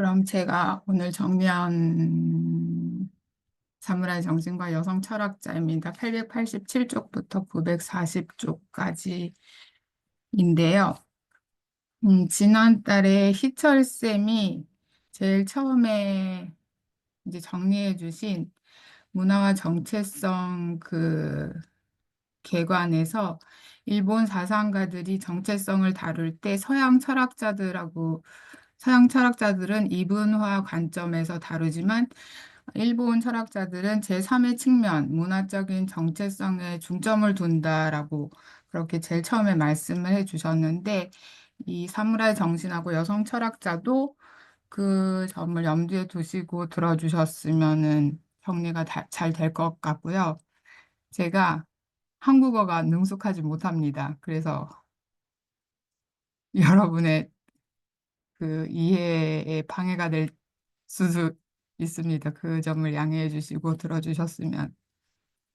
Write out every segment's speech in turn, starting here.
그럼 제가 오늘 정리한 사무라이 정신과 여성 철학자입니다. 887쪽부터 940쪽까지인데요. 지난달에 희철 쌤이 제일 처음에 이제 정리해 주신 문화와 정체성 그 개관에서 일본 사상가들이 정체성을 다룰 때 서양 철학자들은 이분화 관점에서 다루지만 일본 철학자들은 제3의 측면, 문화적인 정체성에 중점을 둔다라고 그렇게 제일 처음에 말씀을 해주셨는데 이 사무라이 정신하고 여성 철학자도 그 점을 염두에 두시고 들어주셨으면은 정리가 잘 될 것 같고요. 제가 한국어가 능숙하지 못합니다. 그래서 여러분의 그 이해에 방해가 될 수도 있습니다. 그 점을 양해해 주시고 들어주셨으면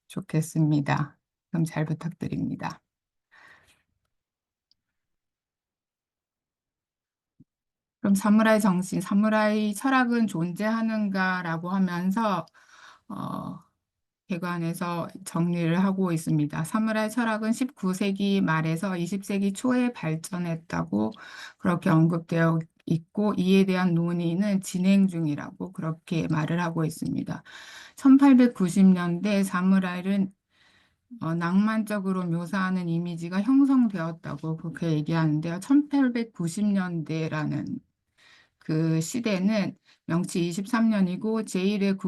좋겠습니다. 그럼 잘 부탁드립니다. 그럼 사무라이 정신, 사무라이 철학은 존재하는가라고 하면서 어, 개관에서 정리를 하고 있습니다. 사무라이 철학은 19세기 말에서 20세기 초에 발전했다고 그렇게 언급되어 있고 이에 대한 논의는 진행 중이라고 그렇게 말을 하고 있습니다. 1890년대 사무라이를 낭만적으로 묘사하는 이미지가 형성되었다고 그렇게 얘기하는데요. 1890년대라는 그 시대는 명치 23년이고 제1회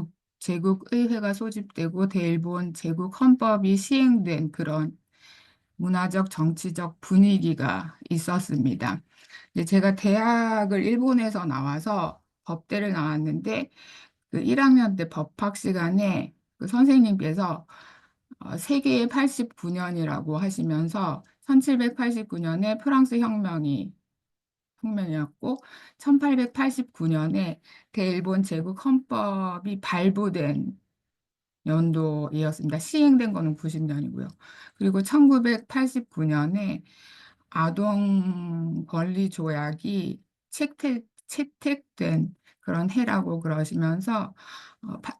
제국의회가 소집되고 대일본 제국 헌법이 시행된 그런 문화적 정치적 분위기가 있었습니다. 이제 제가 대학을 일본에서 나와서 법대를 나왔는데 그 1학년 때 법학 시간에 그 선생님께서 세계의 89년이라고 하시면서 1789년에 프랑스 혁명이었고 1889년에 대일본 제국 헌법이 발부된 연도이었습니다. 시행된 거는 90년이고요. 그리고 1989년에 아동 권리 조약이 채택된 그런 해라고 그러시면서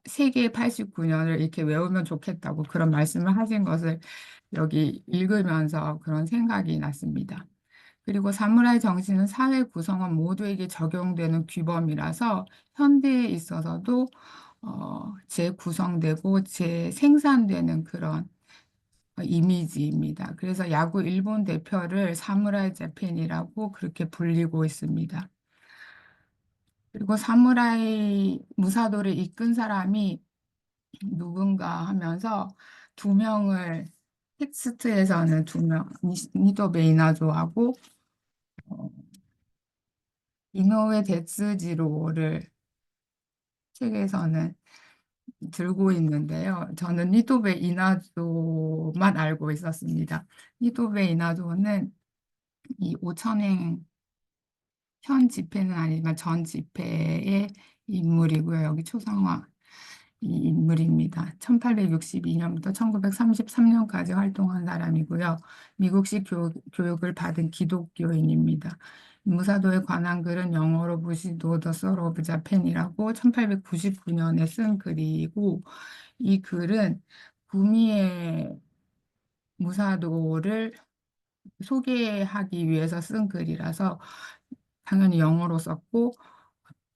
세계 89년을 이렇게 외우면 좋겠다고 그런 말씀을 하신 것을 여기 읽으면서 그런 생각이 났습니다. 그리고 사무라이 정신은 사회 구성원 모두에게 적용되는 규범이라서 현대에 있어서도 재구성되고 재생산되는 그런 이미지입니다. 그래서 야구 일본 대표를 사무라이 재팬이라고 그렇게 불리고 있습니다. 그리고 사무라이 무사도를 이끈 사람이 누군가 하면서 두 명을 텍스트에서는 두 명, 니토베 이나조하고 어, 이노우에 데츠지로를 책에서는 들고 있는데요. 저는 니토베 이나조만 알고 있었습니다. 니토베 이나조는 이 오천행 현 집회는 아니지만 전 집회의 인물이고요. 여기 초상화 이 인물입니다. 1862년부터 1933년까지 활동한 사람이고요. 미국식 교육을 받은 기독교인입니다. 무사도에 관한 글은 영어로 부시도 더 썰 오브 자펜이라고 1899년에 쓴 글이고 이 글은 구미의 무사도를 소개하기 위해서 쓴 글이라서 당연히 영어로 썼고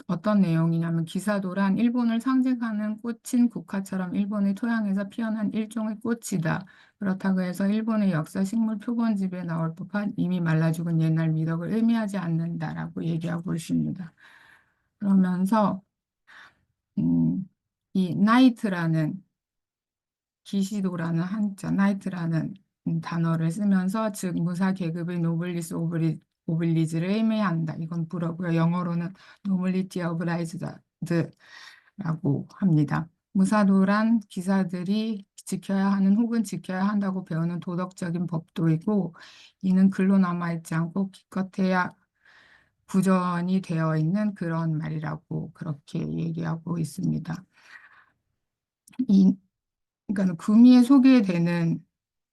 어떤 내용이냐면 기사도란 일본을 상징하는 꽃인 국화처럼 일본의 토양에서 피어난 일종의 꽃이다. 그렇다고 해서 일본의 역사 식물 표본집에 나올 법한 이미 말라 죽은 옛날 미덕을 의미하지 않는다라고 얘기하고 있습니다. 그러면서 이 나이트라는 기시도라는 한자 나이트라는 단어를 쓰면서 즉 무사 계급의 노블리스 오블리즈를 의미한다. 이건 불어고요. 영어로는 노블리티 오브 라이즈드라고 합니다. 무사도란 기사들이 지켜야 하는 혹은 지켜야 한다고 배우는 도덕적인 법도이고 이는 글로 남아있지 않고 기껏해야 구전이 되어 있는 그런 말이라고 그렇게 얘기하고 있습니다. 이 그러니까 구미에 소개되는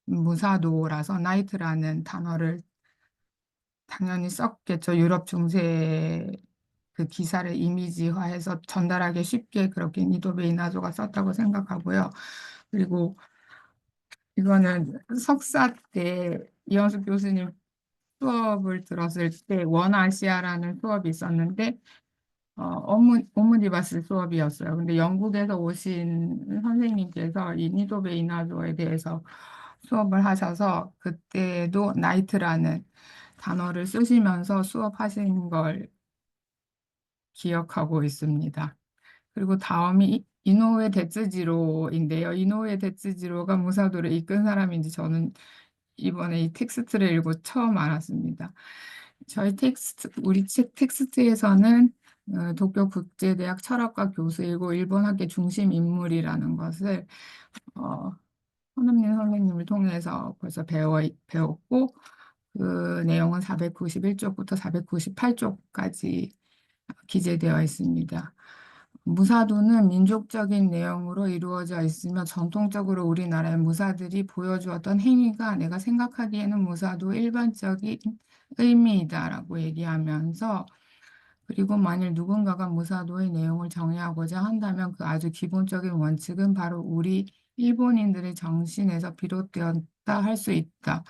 무사도라서 나이트라는 단어를 당연히 썼겠죠. 유럽 중세 그 기사를 이미지화해서 전달하기 쉽게 그렇게 니도베 이나조가 썼다고 생각하고요. 그리고 이거는 석사 때 이현숙 교수님 수업을 들었을 때 원아시아라는 수업이 있었는데 오므니바스 수업이었어요. 근데 영국에서 오신 선생님께서 이 니도베 이나조에 대해서 수업을 하셔서 그때도 나이트라는 단어를 쓰시면서 수업하신 걸 기억하고 있습니다. 그리고 다음이 이노우에 데츠지로인데요. 이노우에 데츠지로가 무사도를 이끈 사람인지 저는 이번에 이 텍스트를 읽고 처음 알았습니다. 저희 우리 책 텍스트에서는 도쿄 국제대학 철학과 교수이고 일본 학계 중심 인물이라는 것을 어, 손흥민 선생님을 통해서 벌써 배웠고 그 내용은 491쪽부터 498쪽까지 기재되어 있습니다. 무사도는 민족적인 내용으로 이루어져 있으며 전통적으로 우리나라의 무사들이 보여주었던 행위가 내가 생각하기에는 무사도의 일반적인 의미이다라고 얘기하면서 그리고 만일 누군가가 무사도의 내용을 정의하고자 한다면 그 아주 기본적인 원칙은 바로 우리 일본인들의 정신에서 비롯되었다 할 수 있다.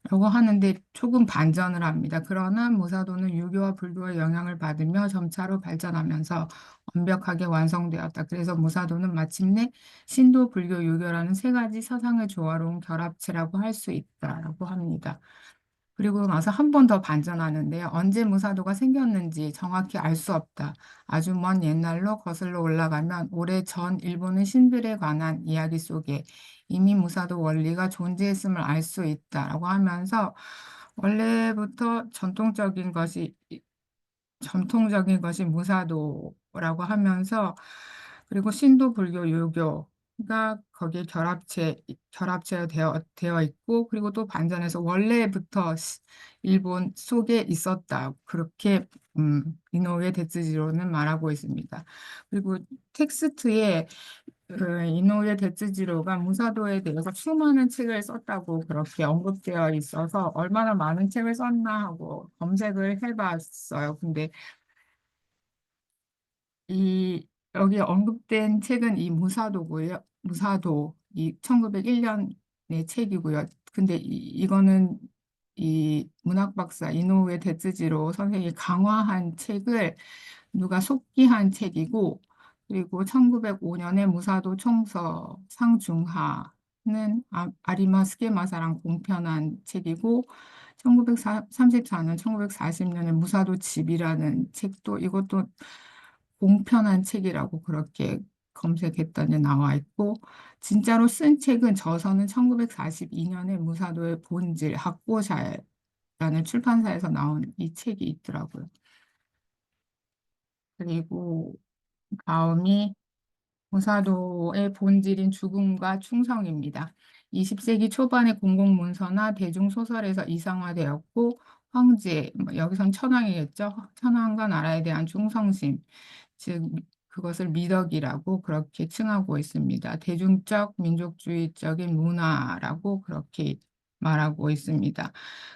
라고 하는데 조금 반전을 합니다. 그러나 무사도는 유교와 불교의 영향을 받으며 점차로 발전하면서 완벽하게 완성되었다. 그래서 무사도는 마침내 신도, 불교, 유교라는 세 가지 서상의 조화로운 결합체라고 할 수 있다라고 합니다. 그리고 나서 한 번 더 반전하는데요. 언제 무사도가 생겼는지 정확히 알 수 없다. 아주 먼 옛날로 거슬러 올라가면 오래전 일본의 신들에 관한 이야기 속에 이미 무사도 원리가 존재했음을 알 수 있다라고 하면서 원래부터 전통적인 것이 무사도라고 하면서 그리고 신도, 불교, 유교가 거기에 결합체되어 있고 그리고 또 반전해서 원래부터 일본 속에 있었다. 그렇게 이노우에 데츠지로는 말하고 있습니다. 그리고 텍스트에 이노우에 데츠지로가 무사도에 대해서 수많은 책을 썼다고 그렇게 언급되어 있어서 얼마나 많은 책을 썼나 하고 검색을 해봤어요. 근데 이 여기 언급된 책은 이 무사도고요. 무사도 이 1901년의 책이고요. 근데 이거는 이 문학 박사 이노우에 데츠지로 선생이 강화한 책을 누가 속기한 책이고 그리고 1905년에 무사도 총서 상중하는 아리마 스게마사랑 공편한 책이고 1934년, 1940년에 무사도 집이라는 책도 이것도 공편한 책이라고 그렇게 검색했더니 나와 있고 진짜로 쓴 책은 저서는 1942년에 무사도의 본질 학고샤라는 출판사에서 나온 이 책이 있더라고요. 그리고 다음이 무사도의 본질인 죽음과 충성입니다. 20세기 초반의 공공문서나 대중소설에서 이상화되었고 황제, 여기선 천황이겠죠. 천황과 나라에 대한 충성심, 즉 그것을 미덕이라고 그렇게 称하고 있습니다. 대중적 민족주의적인 문화라고 그렇게 말하고 있습니다.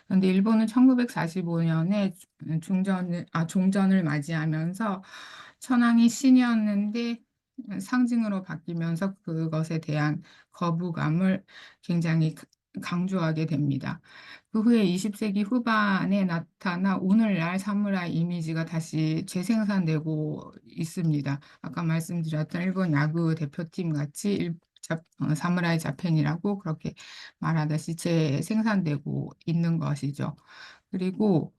그런데 일본은 1945년에 종전을 맞이하면서 천황이 신이었는데 상징으로 바뀌면서 그것에 대한 거부감을 굉장히 강조하게 됩니다. 그 후에 20세기 후반에 나타나 오늘날 사무라이 이미지가 다시 재생산되고 있습니다. 아까 말씀드렸던 일본 야구 대표팀 같이 사무라이 자펜이라고 그렇게 말하듯이 재생산되고 있는 것이죠. 그리고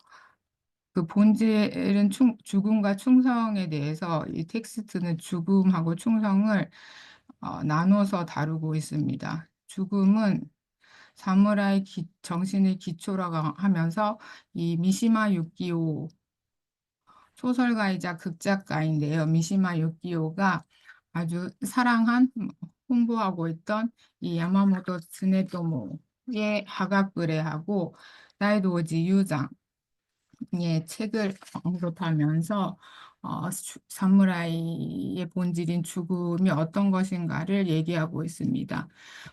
그 본질은 죽음과 충성에 대해서 이 텍스트는 죽음하고 충성을 나눠서 다루고 있습니다. 죽음은 사무라이 정신의 기초라고 하면서 이 미시마 유키오 소설가이자 극작가인데요. 미시마 유키오가 아주 사랑한 홍보하고 있던 이 야마모토 츠네토모의 하가쿠레하고 다이도지 유장 의 책을 언급하면서 사무라이의 본질인 죽음이 어떤 것인가를 얘기하고 있습니다.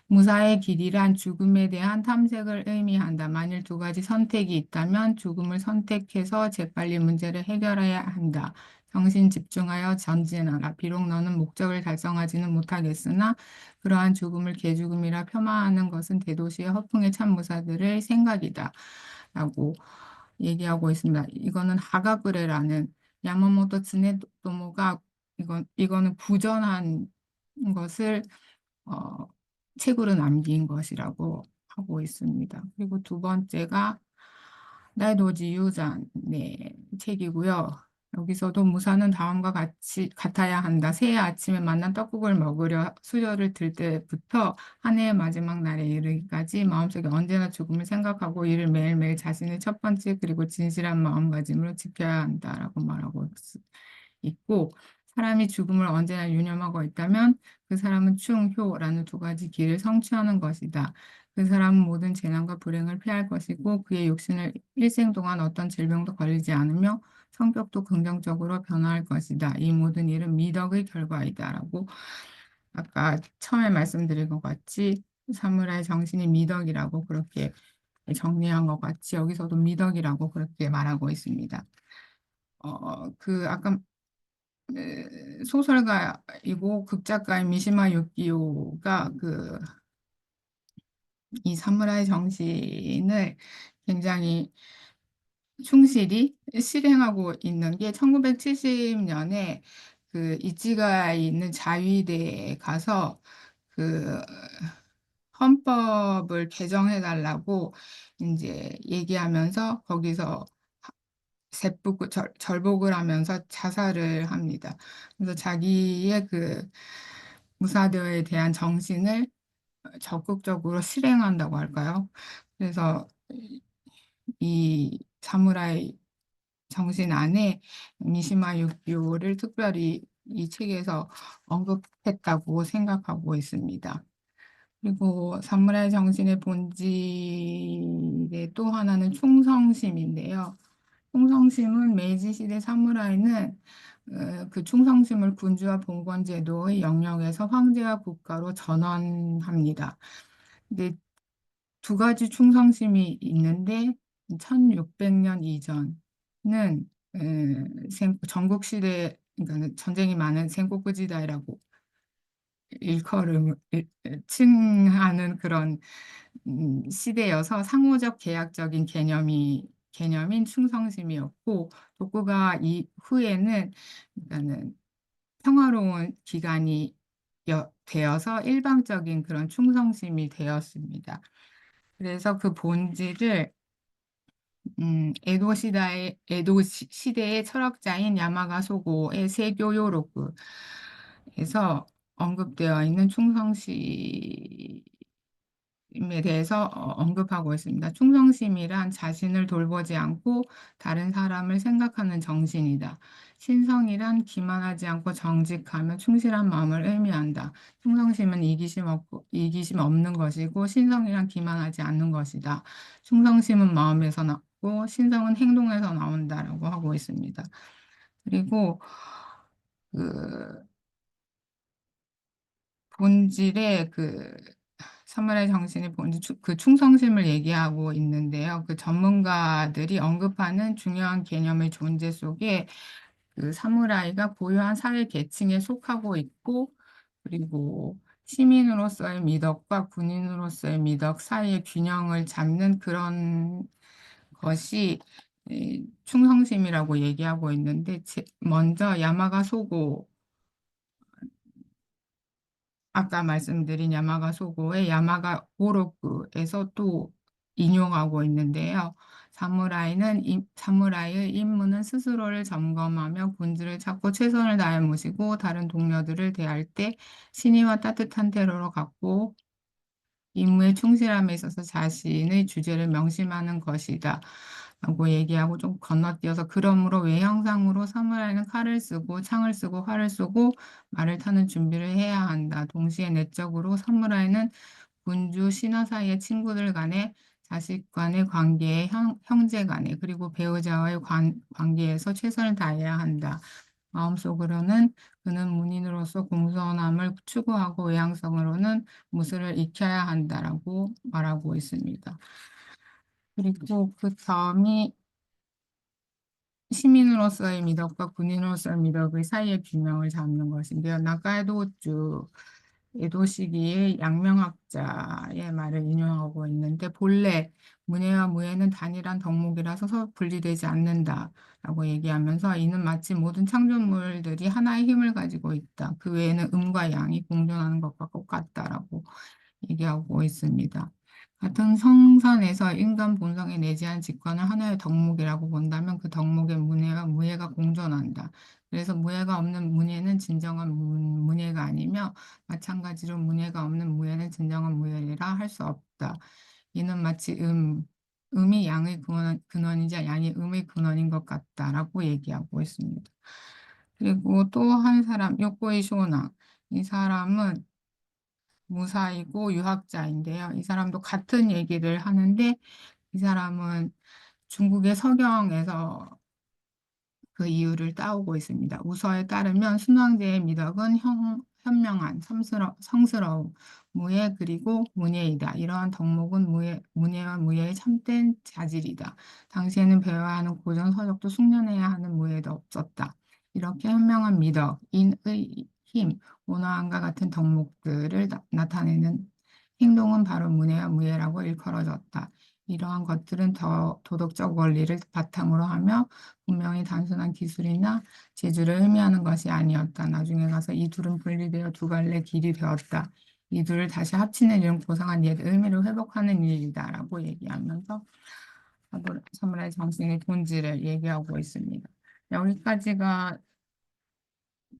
무사의 길이란 죽음에 대한 탐색을 의미한다. 만일 두 가지 선택이 있다면 죽음을 선택해서 재빨리 문제를 해결해야 한다. 정신 집중하여 전진하라. 비록 너는 목적을 달성하지는 못하겠으나 그러한 죽음을 개죽음이라 폄하하는 것은 대도시의 허풍에 찬 무사들의 생각이다. 라고 얘기하고 있습니다. 이거는 하가그레라는 야마모토 츠네도모가 이거는 부전한 것을 어, 책으로 남긴 것이라고 하고 있습니다. 그리고 두 번째가 나의 유잔의 책이고요. 여기서도 무사는 다음과 같아야 한다. 새해 아침에 만난 떡국을 먹으려 수저를 들 때부터 한 해의 마지막 날에 이르기까지 마음속에 언제나 죽음을 생각하고 이를 매일매일 자신의 첫 번째 그리고 진실한 마음가짐으로 지켜야 한다라고 말하고 있고, 사람이 죽음을 언제나 유념하고 있다면 그 사람은 충효라는 두 가지 길을 성취하는 것이다. 그 사람은 모든 재난과 불행을 피할 것이고 그의 육신을 일생 동안 어떤 질병도 걸리지 않으며 성격도 긍정적으로 변화할 것이다. 이 모든 일은 미덕의 결과이다라고 아까 처음에 말씀드린 것 같이 사무라이 정신이 미덕이라고 그렇게 정리한 것 같이 여기서도 미덕이라고 그렇게 말하고 있습니다. 아까 소설가이고 극작가인 미시마 유키오가 이 사무라이 정신을 굉장히 충실히 실행하고 있는 게 1970년에 그 이치가에 있는 자위대에 가서 그 헌법을 개정해 달라고 이제 얘기하면서 거기서 절복을 하면서 자살을 합니다. 그래서 자기의 그 무사대에 대한 정신을 적극적으로 실행한다고 할까요? 그래서 이 사무라이 정신 안에 미시마 유키오를 특별히 이 책에서 언급했다고 생각하고 있습니다. 그리고 사무라이 정신의 본질의 또 하나는 충성심인데요. 충성심은 메이지 시대 사무라이는 그 충성심을 군주와 봉건 제도의 영역에서 황제와 국가로 전환합니다. 근데 두 가지 충성심이 있는데 1600년 이전은 전국 시대 그러니까 전쟁이 많은 sengoku 시대라고 칭하는 그런 시대여서 상호적 계약적인 개념인 충성심이었고 도쿠가 이후에는 그러니까는 평화로운 기간이 되어서 일방적인 그런 충성심이 되었습니다. 그래서 그 본질을 에도 시대의 철학자인 야마가 소고의 세교요록에서 언급되어 있는 충성심에 대해서 언급하고 있습니다. 충성심이란 자신을 돌보지 않고 다른 사람을 생각하는 정신이다. 신성이란 기만하지 않고 정직하며 충실한 마음을 의미한다. 충성심은 이기심 없는 것이고 신성이란 기만하지 않는 것이다. 충성심은 마음에서 나고 신성은 행동에서 나온다라고 하고 있습니다. 그리고 그 본질의 사무라이 정신의 본질, 그 충성심을 얘기하고 있는데요. 그 전문가들이 언급하는 중요한 개념의 존재 속에 그 사무라이가 고유한 사회 계층에 속하고 있고, 그리고 시민으로서의 미덕과 군인으로서의 미덕 사이의 균형을 잡는 그런 것이 충성심이라고 얘기하고 있는데, 먼저 야마가 소고 아까 말씀드린 야마가 소고의 야마가 오로쿠에서 또 인용하고 있는데요. 사무라이의 임무는 스스로를 점검하며 본질을 찾고 최선을 다해 모시고 다른 동료들을 대할 때 신의와 따뜻한 태도로 갖고 임무에 충실함에 있어서 자신의 주제를 명심하는 것이다. 라고 얘기하고 좀 건너뛰어서 그러므로 외형상으로 사무라이는 칼을 쓰고 창을 쓰고 활을 쏘고 말을 타는 준비를 해야 한다. 동시에 내적으로 사무라이는 군주, 신하 사이의 친구들 간의 자식 간의 관계에 형제 간에 그리고 배우자와의 관계에서 최선을 다해야 한다. 마음속으로는 그는 문인으로서 공손함을 추구하고 외향성으로는 무술을 익혀야 한다라고 말하고 있습니다. 그리고 그 다음이 시민으로서의 미덕과 군인으로서의 미덕의 사이의 균형을 잡는 것인데요. 나카에도주 에도 시기의 양명학자의 말을 인용하고 있는데 본래 문해와 무해는 단일한 덕목이라서 서로 분리되지 않는다라고 얘기하면서 이는 마치 모든 창조물들이 하나의 힘을 가지고 있다. 그 외에는 음과 양이 공존하는 것과 똑같다라고 얘기하고 있습니다. 같은 성선에서 인간 본성에 내재한 직관을 하나의 덕목이라고 본다면 그 덕목의 문해와 무해가 공존한다. 그래서 무해가 없는 문해는 진정한 문해가 아니며 마찬가지로 문해가 없는 무해는 진정한 무해라 할 수 없다. 이는 마치 음이 양의 근원이자 양이 음의 근원인 것 같다라고 얘기하고 있습니다. 그리고 또 한 사람, 요코이 쇼나. 이 사람은 무사이고 유학자인데요. 이 사람도 같은 얘기를 하는데 이 사람은 중국의 서경에서 그 이유를 따오고 있습니다. 우서에 따르면 순왕제의 미덕은 현명한 성스러움, 무예 그리고 문예이다. 이러한 덕목은 문예와 무예의 참된 자질이다. 당시에는 배워야 하는 고전 서적도 숙련해야 하는 무예도 없었다. 이렇게 현명한 미덕, 인의 힘, 온화함과 같은 덕목들을 나타내는 행동은 바로 문예와 무예라고 일컬어졌다. 이러한 것들은 더 도덕적 원리를 바탕으로 하며 분명히 단순한 기술이나 재주를 의미하는 것이 아니었다. 나중에 가서 이 둘은 분리되어 두 갈래 길이 되었다. 이 둘을 다시 합치는 이런 고상한 옛 의미를 회복하는 일이다라고 얘기하면서 사무라이 정신의 본질을 얘기하고 있습니다. 여기까지가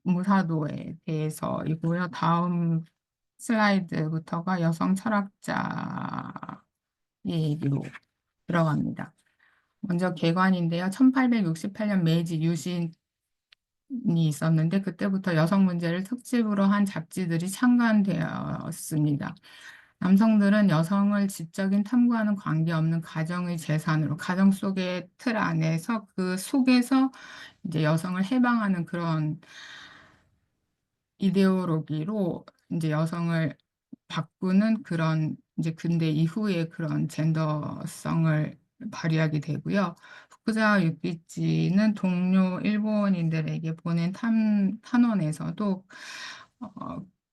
무사도에 대해서이고요. 다음 슬라이드부터가 여성 철학자 얘기로 들어갑니다. 먼저 개관인데요. 1868년 메이지 유신이 있었는데 그때부터 여성 문제를 특집으로 한 잡지들이 창간되었습니다. 남성들은 여성을 지적인 탐구하는 관계없는 가정의 재산으로 가정 속의 틀 안에서 그 속에서 이제 여성을 해방하는 그런 이데올로기로 이제 여성을 바꾸는 그런 이제 근대 이후의 그런 젠더성을 발휘하게 되고요. 후쿠자와 유키치는 동료 일본인들에게 보낸 탄원에서도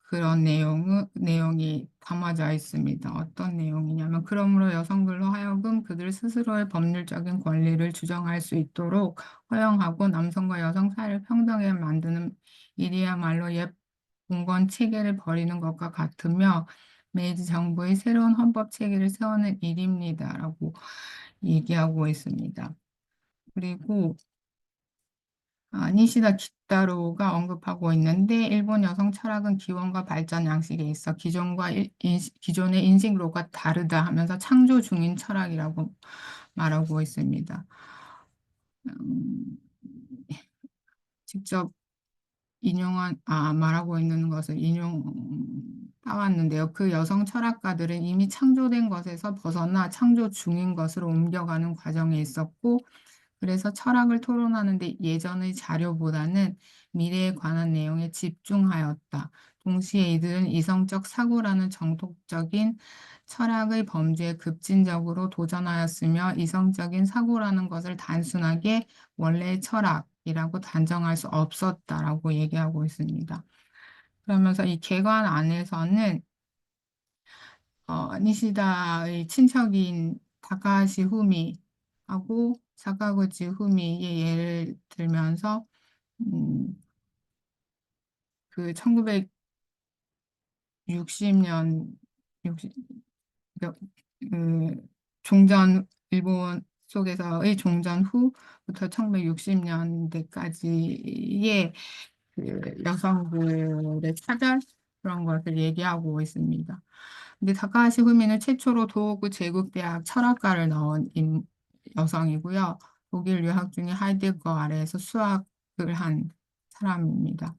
그런 내용이 담아져 있습니다. 어떤 내용이냐면 그러므로 여성들로 하여금 그들 스스로의 법률적인 권리를 주장할 수 있도록 허용하고 남성과 여성 사이를 평등하게 만드는 일이야말로 옛 봉건 체계를 버리는 것과 같으며 메이지 정부의 새로운 헌법 체계를 세우는 일입니다라고 얘기하고 있습니다. 그리고 니시다 기타로가 언급하고 있는데 일본 여성 철학은 기원과 발전 양식에 있어 기존의 인식로가 다르다 하면서 창조 중인 철학이라고 말하고 있습니다. 직접 말하고 있는 것을 따왔는데요. 그 여성 철학가들은 이미 창조된 것에서 벗어나 창조 중인 것으로 옮겨가는 과정에 있었고, 그래서 철학을 토론하는데 예전의 자료보다는 미래에 관한 내용에 집중하였다. 동시에 이들은 이성적 사고라는 정통적인 철학의 범주에 급진적으로 도전하였으며 이성적인 사고라는 것을 단순하게 원래의 철학이라고 단정할 수 없었다라고 얘기하고 있습니다. 그러면서 이 개관 안에서는 니시다의 친척인 다카하시 후미하고 사카구치 후미의 예를 들면서 그 1960년 그 일본 속에서의 종전 후부터 1960년대까지의 그 여성들의 차별 그런 것을 얘기하고 있습니다. 근데 다카하시 후미는 최초로 도호구 제국대학 철학과를 넣은 여성이고요. 독일 유학 중에 하이데거 아래에서 수학을 한 사람입니다.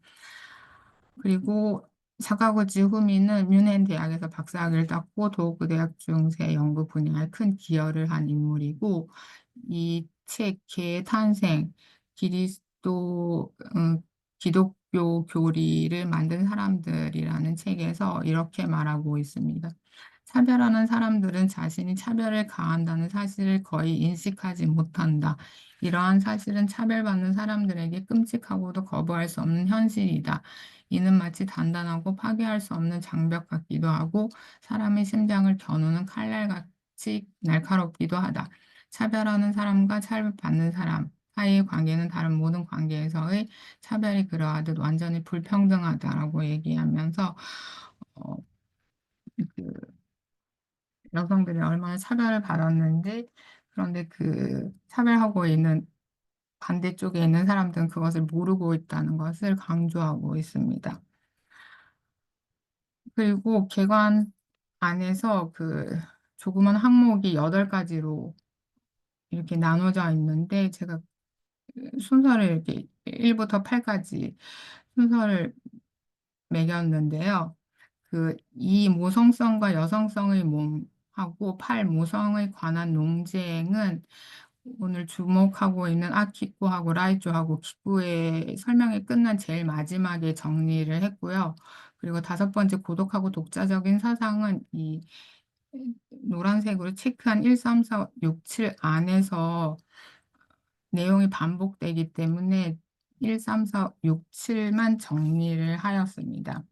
그리고 사카구치 후미는 뮌헨 대학에서 박사학위를 땄고 도호구 대학 중세 연구 분야에 큰 기여를 한 인물이고 이 책 개의 탄생 기독교 교리를 만든 사람들이라는 책에서 이렇게 말하고 있습니다. 차별하는 사람들은 자신이 차별을 가한다는 사실을 거의 인식하지 못한다. 이러한 사실은 차별받는 사람들에게 끔찍하고도 거부할 수 없는 현실이다. 이는 마치 단단하고 파괴할 수 없는 장벽 같기도 하고 사람의 심장을 겨누는 칼날같이 날카롭기도 하다. 차별하는 사람과 차별받는 사람 사이의 관계는 다른 모든 관계에서의 차별이 그러하듯 완전히 불평등하다라고 얘기하면서 어, 그 여성들이 얼마나 차별을 받았는지, 그런데 그 차별하고 있는 반대쪽에 있는 사람들은 그것을 모르고 있다는 것을 강조하고 있습니다. 그리고 개관 안에서 그 조그만 항목이 8가지로 이렇게 나눠져 있는데, 제가 순서를 이렇게 1부터 8까지 순서를 매겼는데요. 그 이 모성성과 여성성의 몸하고 팔 모성에 관한 논쟁은 오늘 주목하고 있는 아키코하고 라이조하고 기쿠의 설명이 끝난 제일 마지막에 정리를 했고요. 그리고 5번째 고독하고 독자적인 사상은 이 노란색으로 체크한 1, 3, 4, 6, 7 안에서 내용이 반복되기 때문에 1, 3, 4, 6, 7만 정리를 하였습니다.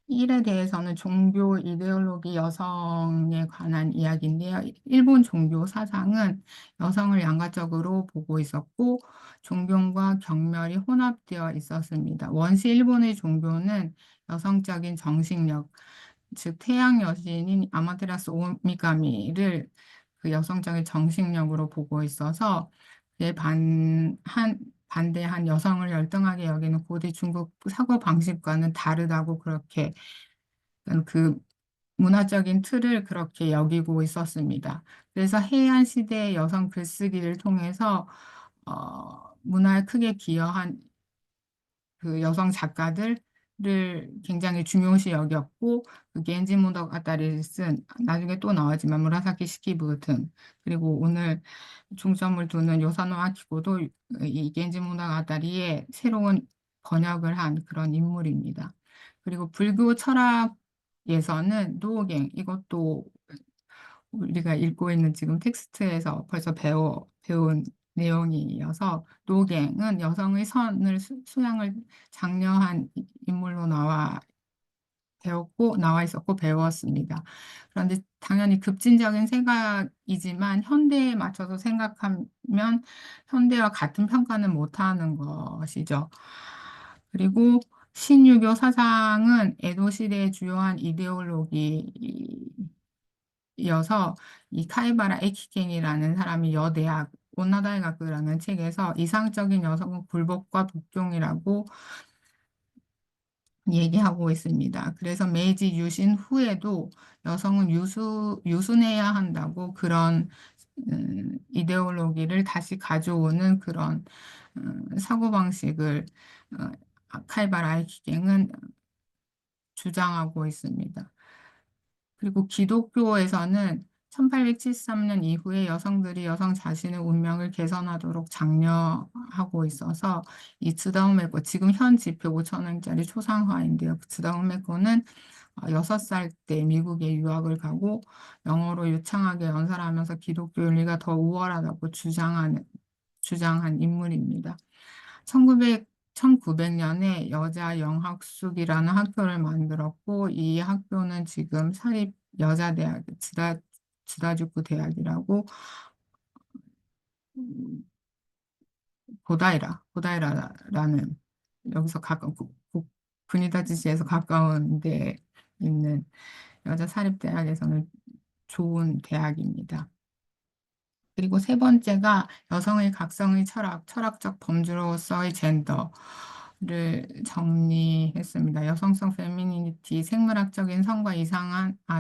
1에 대해서는 종교 이데올로기 여성에 관한 이야기인데요. 일본 종교 사상은 여성을 양가적으로 보고 있었고 존경과 경멸이 혼합되어 있었습니다. 원시 일본의 종교는 여성적인 정신력, 즉 태양 여신인 아마테라스 오미가미를 그 여성적인 정신력으로 보고 있어서 그에 반대한 여성을 열등하게 여기는 고대 중국 사고방식과는 다르다고 그렇게 그 문화적인 틀을 그렇게 여기고 있었습니다. 그래서 해안 시대의 여성 글쓰기를 통해서 문화에 크게 기여한 그 여성 작가들을 굉장히 중요시 여겼고 그 겐지 모노가타리를 쓴 나중에 또 나오지만 무라사키 시키부 등 그리고 오늘 중점을 두는 요사노 아키고도 이 겐지 모노가타리의 새로운 번역을 한 그런 인물입니다. 그리고 불교 철학에서는 노갱 이것도 우리가 읽고 있는 지금 텍스트에서 벌써 배운 내용이어서 노갱은 여성의 선을 수양을 장려한 인물로 나와 있었고 배웠습니다. 그런데 당연히 급진적인 생각이지만 현대에 맞춰서 생각하면 현대와 같은 평가는 못하는 것이죠. 그리고 신유교 사상은 에도 시대의 주요한 이어서 이 카이바라 에키겐이라는 사람이 여대학 온나다이가쿠라는 책에서 이상적인 여성은 굴복과 복종이라고 얘기하고 있습니다. 그래서 메이지 유신 후에도 여성은 유순해야 한다고 그런 이데올로기를 다시 가져오는 그런 사고방식을 카이바라 에키겐은 주장하고 있습니다. 그리고 기독교에서는 1873년 이후에 여성들이 여성 자신의 운명을 개선하도록 장려하고 있어서 이 츠다오메코 지금 현 지표 5,000원짜리 초상화인데요. 츠다오메코는 6살 때 미국에 유학을 가고 영어로 유창하게 연설하면서 기독교 윤리가 더 우월하다고 주장한 인물입니다. 1900년에 여자 영학숙이라는 학교를 만들었고 이 학교는 지금 사립 여자대학 츠다주쿠 대학이라고 음, 고다이라라는 여기서 가까운 구니다지시에서 가까운 데 있는 여자 사립대학에서는 좋은 대학입니다. 그리고 세 번째가 여성의 각성의 철학적 범주로서의 젠더를 정리했습니다. 여성성 페미니티, 생물학적인 성과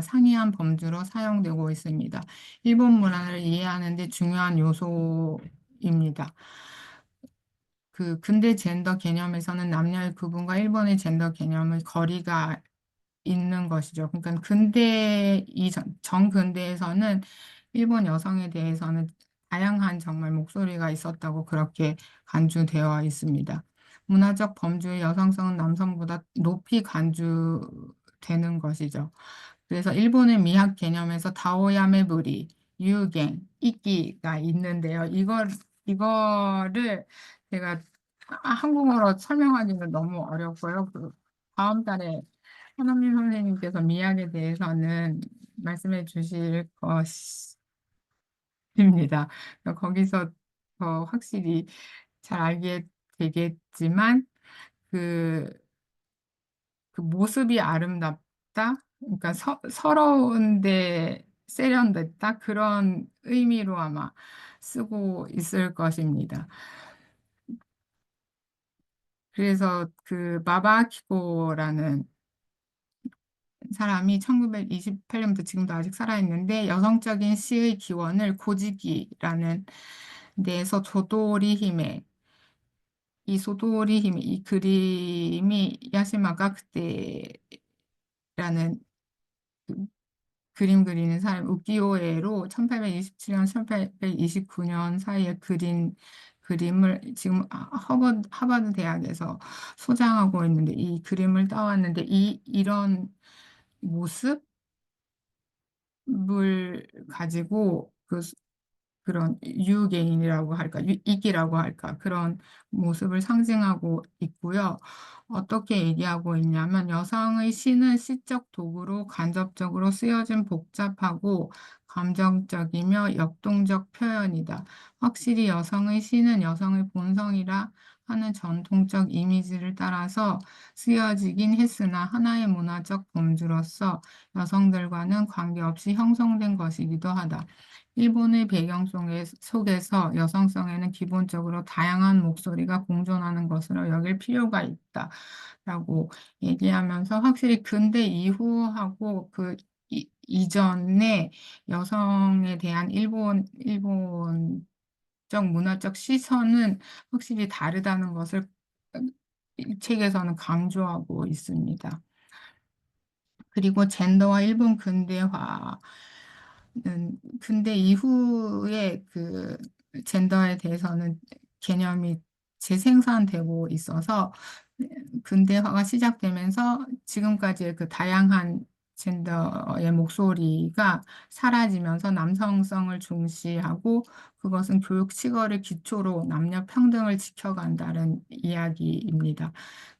상이한 범주로 사용되고 있습니다. 일본 문화를 이해하는 데 중요한 요소입니다. 그 근대 젠더 개념에서는 남녀의 구분과 일본의 젠더 개념의 거리가 있는 것이죠. 그러니까 정근대에서는 일본 여성에 대해서는 다양한 정말 목소리가 있었다고 그렇게 간주되어 있습니다. 문화적 범주의 여성성은 남성보다 높이 간주되는 것이죠. 그래서 일본의 미학 개념에서 다오야메부리, 유갱, 이끼가 있는데요. 이거를 제가 한국어로 설명하기는 너무 어렵고요. 다음 달에 한원민 선생님께서 미학에 대해서는 말씀해 주실 것입니다. 거기서 더 확실히 잘 알게 되겠지만, 그 그 모습이 아름답다? 그러니까 서러운데 세련됐다? 그런 의미로 아마 쓰고 있을 것입니다. 그래서 그 마바키코라는 사람이 1928년부터 지금도 아직 살아있는데 여성적인 시의 기원을 고지기라는 데에서 조도리 히메 이 소도리 히메 이 그림이 야시마가 그때라는 그림 그리는 사람 우키요에로 1827년, 1829년 사이에 그린 그림을 지금 하버드 대학에서 소장하고 있는데 이 그림을 따왔는데 이런 모습을 가지고 그런 유개인이라고 할까, 이기라고 할까, 그런 모습을 상징하고 있고요. 어떻게 얘기하고 있냐면, 여성의 시는 시적 도구로 간접적으로 쓰여진 복잡하고 감정적이며 역동적 표현이다. 확실히 여성의 시는 여성의 본성이라 하는 전통적 이미지를 따라서 쓰여지긴 했으나 하나의 문화적 범주로서 여성들과는 관계없이 형성된 것이기도 하다. 일본의 배경 속에서 여성성에는 기본적으로 다양한 목소리가 공존하는 것으로 여길 필요가 있다라고 얘기하면서 확실히 근대 이후하고 이전에 여성에 대한 일본적 문화적 시선은 확실히 다르다는 것을 이 책에서는 강조하고 있습니다. 그리고 젠더와 일본 근대화 근대 이후에 젠더에 대해서는 개념이 재생산되고 있어서 근대화가 시작되면서 지금까지의 그 다양한 젠더의 목소리가 사라지면서 남성성을 중시하고 그것은 교육 치거를 기초로 남녀 평등을 지켜간다는 이야기입니다.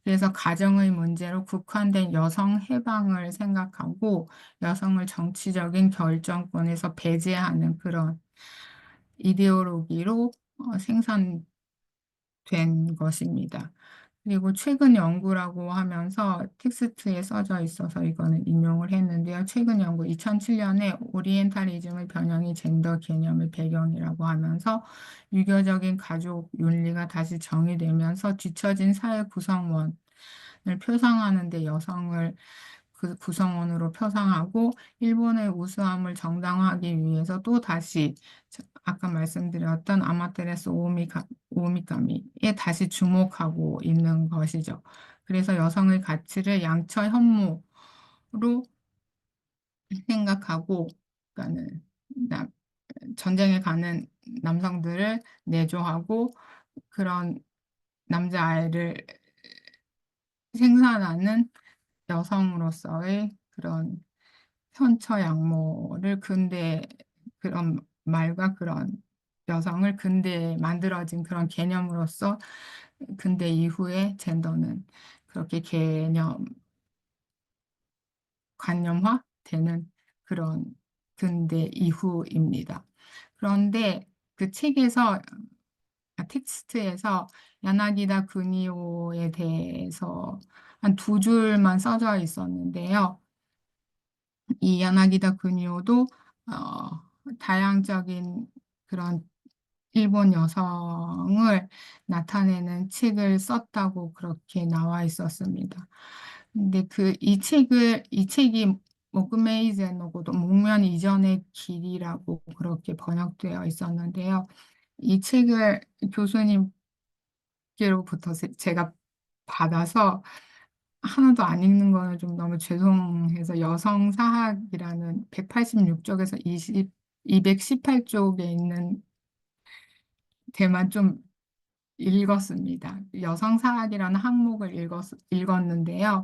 그래서 가정의 문제로 국한된 여성 해방을 생각하고 여성을 정치적인 결정권에서 배제하는 그런 이데올로기로 생산된 것입니다. 그리고 최근 연구라고 하면서 텍스트에 써져 있어서 이거는 인용을 했는데요. 최근 연구 2007년에 오리엔탈리즘의 변형이 젠더 개념의 배경이라고 하면서 유교적인 가족 윤리가 다시 정의되면서 뒤처진 사회 구성원을 표상하는 데 여성을 그 구성원으로 표상하고 일본의 우수함을 정당화하기 위해서 또 다시 아까 말씀드렸던 아마테라스 오미카미에 다시 주목하고 있는 것이죠. 그래서 여성의 가치를 양처 현무로 생각하고, 그러니까는 전쟁에 가는 남성들을 내조하고 그런 남자아이를 생산하는 여성으로서의 그런 현처 양모를 그런 말과 그런 여성을 근대에 만들어진 그런 개념으로서 근대 이후에 젠더는 그렇게 관념화되는 그런 근대 이후입니다. 그런데 그 책에서 텍스트에서 야나기다 구니오에 대해서 한 두 줄만 써져 있었는데요. 이 야나기다 구니오도 다양적인 그런 일본 여성을 나타내는 책을 썼다고 그렇게 나와 있었습니다. 근데 이 책이 모쿠메이제노고도 목면 이전의 길이라고 그렇게 번역되어 있었는데요. 이 책을 교수님께로부터 제가 받아서 하나도 안 읽는 거는 좀 너무 죄송해서 여성사학이라는 186쪽에서 218쪽에 있는 데만 좀 읽었습니다. 여성사학이라는 항목을 읽었는데요.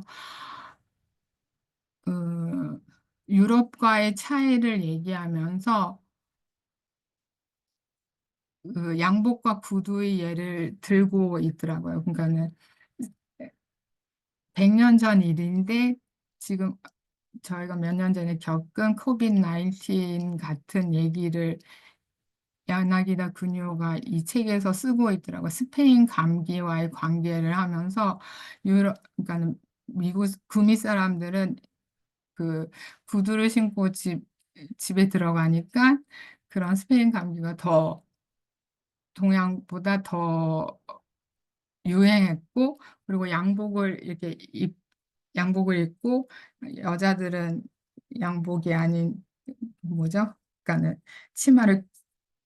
그 유럽과의 차이를 얘기하면서 그 양복과 구두의 예를 들고 있더라고요. 그러니까는 100년 전 일인데 지금 저희가 몇 년 전에 겪은 코비드 19 같은 얘기를 야나기다 구니오가 이 책에서 쓰고 있더라고요. 스페인 감기와의 관계를 하면서 그러니까는 미국 구미 사람들은 그 구두를 신고 집에 들어가니까 그런 스페인 감기가 더 동양보다 더 유행했고, 그리고 양복을 입고 여자들은 양복이 아닌 뭐죠? 그러니까는 치마를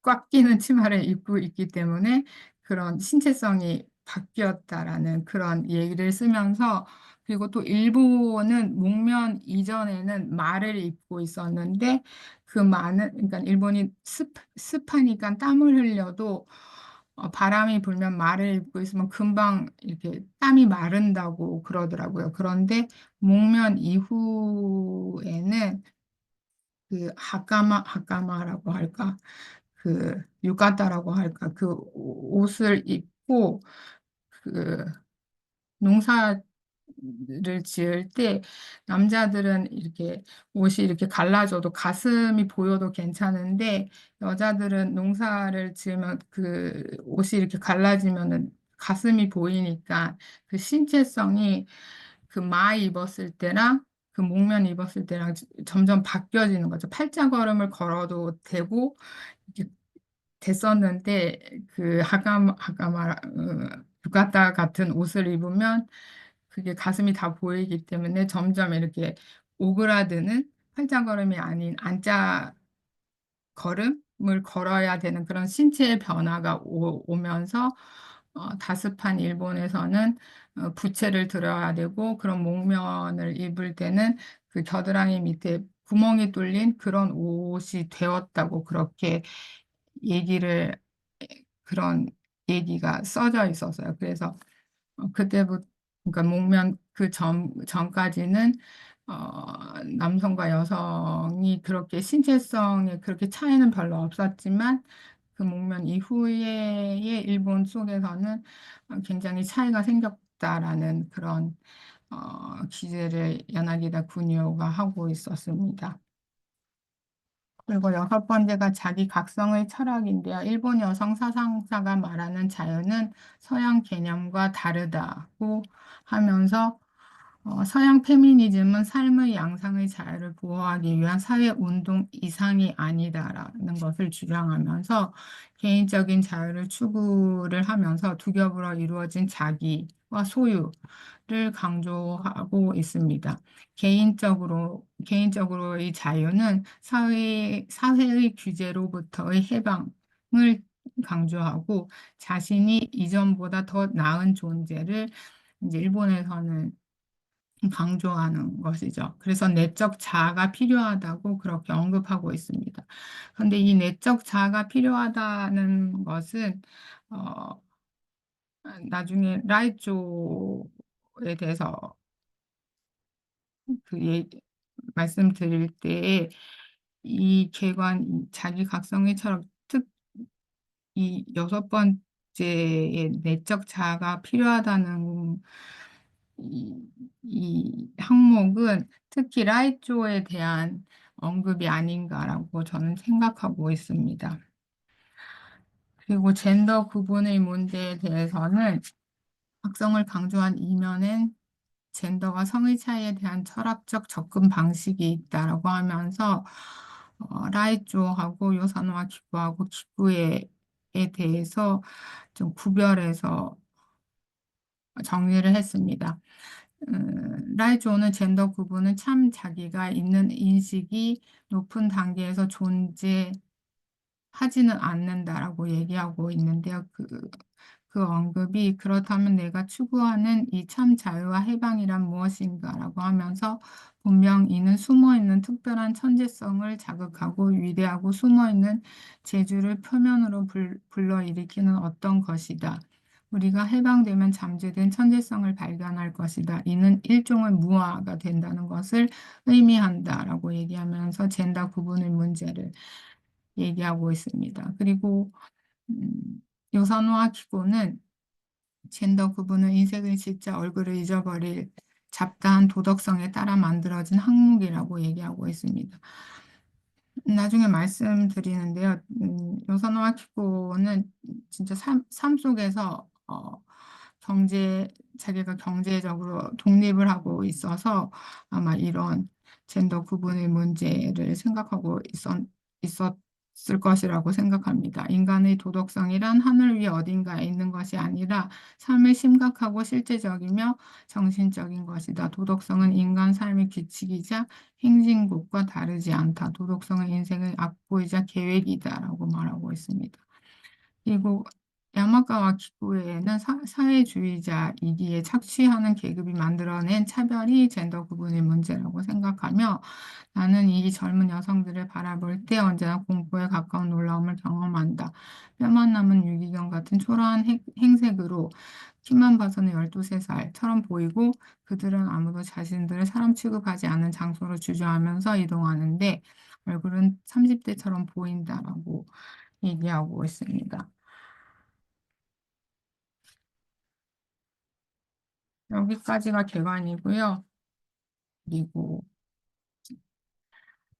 꽉 끼는 치마를 입고 있기 때문에 그런 신체성이 바뀌었다라는 그런 얘기를 쓰면서, 그리고 또 일본은 목면 이전에는 말을 입고 있었는데 그 말은 그러니까 일본이 습하니까 땀을 흘려도 바람이 불면 말을 입고 있으면 금방 이렇게 땀이 마른다고 그러더라고요. 그런데 목면 이후에는 그 하까마라고 할까? 그 유카타라고 할까? 그 옷을 입고 그 농사를 지을 때 남자들은 이렇게 옷이 이렇게 갈라져도 가슴이 보여도 괜찮은데 여자들은 농사를 지으면 그 옷이 이렇게 갈라지면은 가슴이 보이니까 그 신체성이 그 입었을 때랑 그 목면 입었을 때랑 점점 바뀌어지는 거죠. 팔자걸음을 걸어도 되고 이렇게 됐었는데 그 유카타 같은 옷을 입으면 그게 가슴이 다 보이기 때문에 점점 이렇게 오그라드는 팔자걸음이 아닌 안자 걸음을 걸어야 되는 그런 신체의 변화가 오면서 다습한 일본에서는 부채를 들어야 되고 그런 목면을 입을 때는 그 겨드랑이 밑에 구멍이 뚫린 그런 옷이 되었다고 그렇게 얘기를 그런 얘기가 써져 있었어요. 그래서 그때부터 그러니까 목면 그 전까지는 남성과 여성이 그렇게 신체성에 그렇게 차이는 별로 없었지만 그 목면 이후의 일본 속에서는 굉장히 차이가 생겼다라는 그런 기재를 야나기다 구니오가 하고 있었습니다. 그리고 여섯 번째가 자기 각성의 철학인데요. 일본 여성 사상사가 말하는 자유는 서양 개념과 다르다고 하면서 서양 페미니즘은 삶의 양상의 자유를 보호하기 위한 사회 운동 이상이 아니다라는 것을 주장하면서 개인적인 자유를 추구를 하면서 두 겹으로 이루어진 자기와 소유를 강조하고 있습니다. 개인적으로의 자유는 사회의 규제로부터의 해방을 강조하고 자신이 이전보다 더 나은 존재를 이제 일본에서는 강조하는 것이죠. 그래서 내적 자아가 필요하다고 그렇게 언급하고 있습니다. 그런데 이 내적 자아가 필요하다는 것은 어, 나중에 라이조에 대해서 그 말씀드릴 때에 이 자기 각성의 철학, 특 이 여섯 번째의 내적 자아가 필요하다는 이, 이 항목은 특히 라이조에 대한 언급이 아닌가라고 저는 생각하고 있습니다. 그리고 젠더 구분의 문제에 대해서는 각성을 강조한 이면엔 젠더와 성의 차이에 대한 철학적 접근 방식이 있다라고 하면서 라이조하고 요산화 기구하고 기구에 대해서 좀 구별해서 정리를 했습니다. 라이조는 젠더 구분은 참 자기가 있는 인식이 높은 단계에서 존재하지는 않는다라고 얘기하고 있는데요. 그 언급이 그렇다면 내가 추구하는 이 참 자유와 해방이란 무엇인가라고 하면서 분명 이는 숨어있는 특별한 천재성을 자극하고 위대하고 숨어있는 재주를 표면으로 불러일으키는 어떤 것이다. 우리가 해방되면 잠재된 천재성을 발견할 것이다. 이는 일종의 무아가 된다는 것을 의미한다라고 얘기하면서 젠더 구분의 문제를 얘기하고 있습니다. 그리고 요사노 아키코는 젠더 구분은 인생의 진짜 얼굴을 잊어버릴 잡다한 도덕성에 따라 만들어진 항목이라고 얘기하고 있습니다. 나중에 말씀드리는데요. 요사노 아키코는 진짜 삶 속에서 자기가 경제적으로 독립을 하고 있어서 아마 이런 젠더 구분의 문제를 생각하고 있었을 것이라고 생각합니다. 인간의 도덕성이란 하늘 위 어딘가에 있는 것이 아니라 삶의 심각하고 실제적이며 정신적인 것이다. 도덕성은 인간 삶의 규칙이자 행진곡과 다르지 않다. 도덕성은 인생의 악보이자 계획이다라고 말하고 있습니다. 그리고 야마가와 기쿠에는 사회주의자이기에 착취하는 계급이 만들어낸 차별이 젠더 구분의 문제라고 생각하며 나는 이 젊은 여성들을 바라볼 때 언제나 공포에 가까운 놀라움을 경험한다. 뼈만 남은 유기견 같은 초라한 행색으로 키만 봐서는 12, 3살처럼 보이고 그들은 아무도 자신들을 사람 취급하지 않는 장소로 주저하면서 이동하는데 얼굴은 30대처럼 보인다라고 얘기하고 있습니다. 여기까지가 개관이고요. 그리고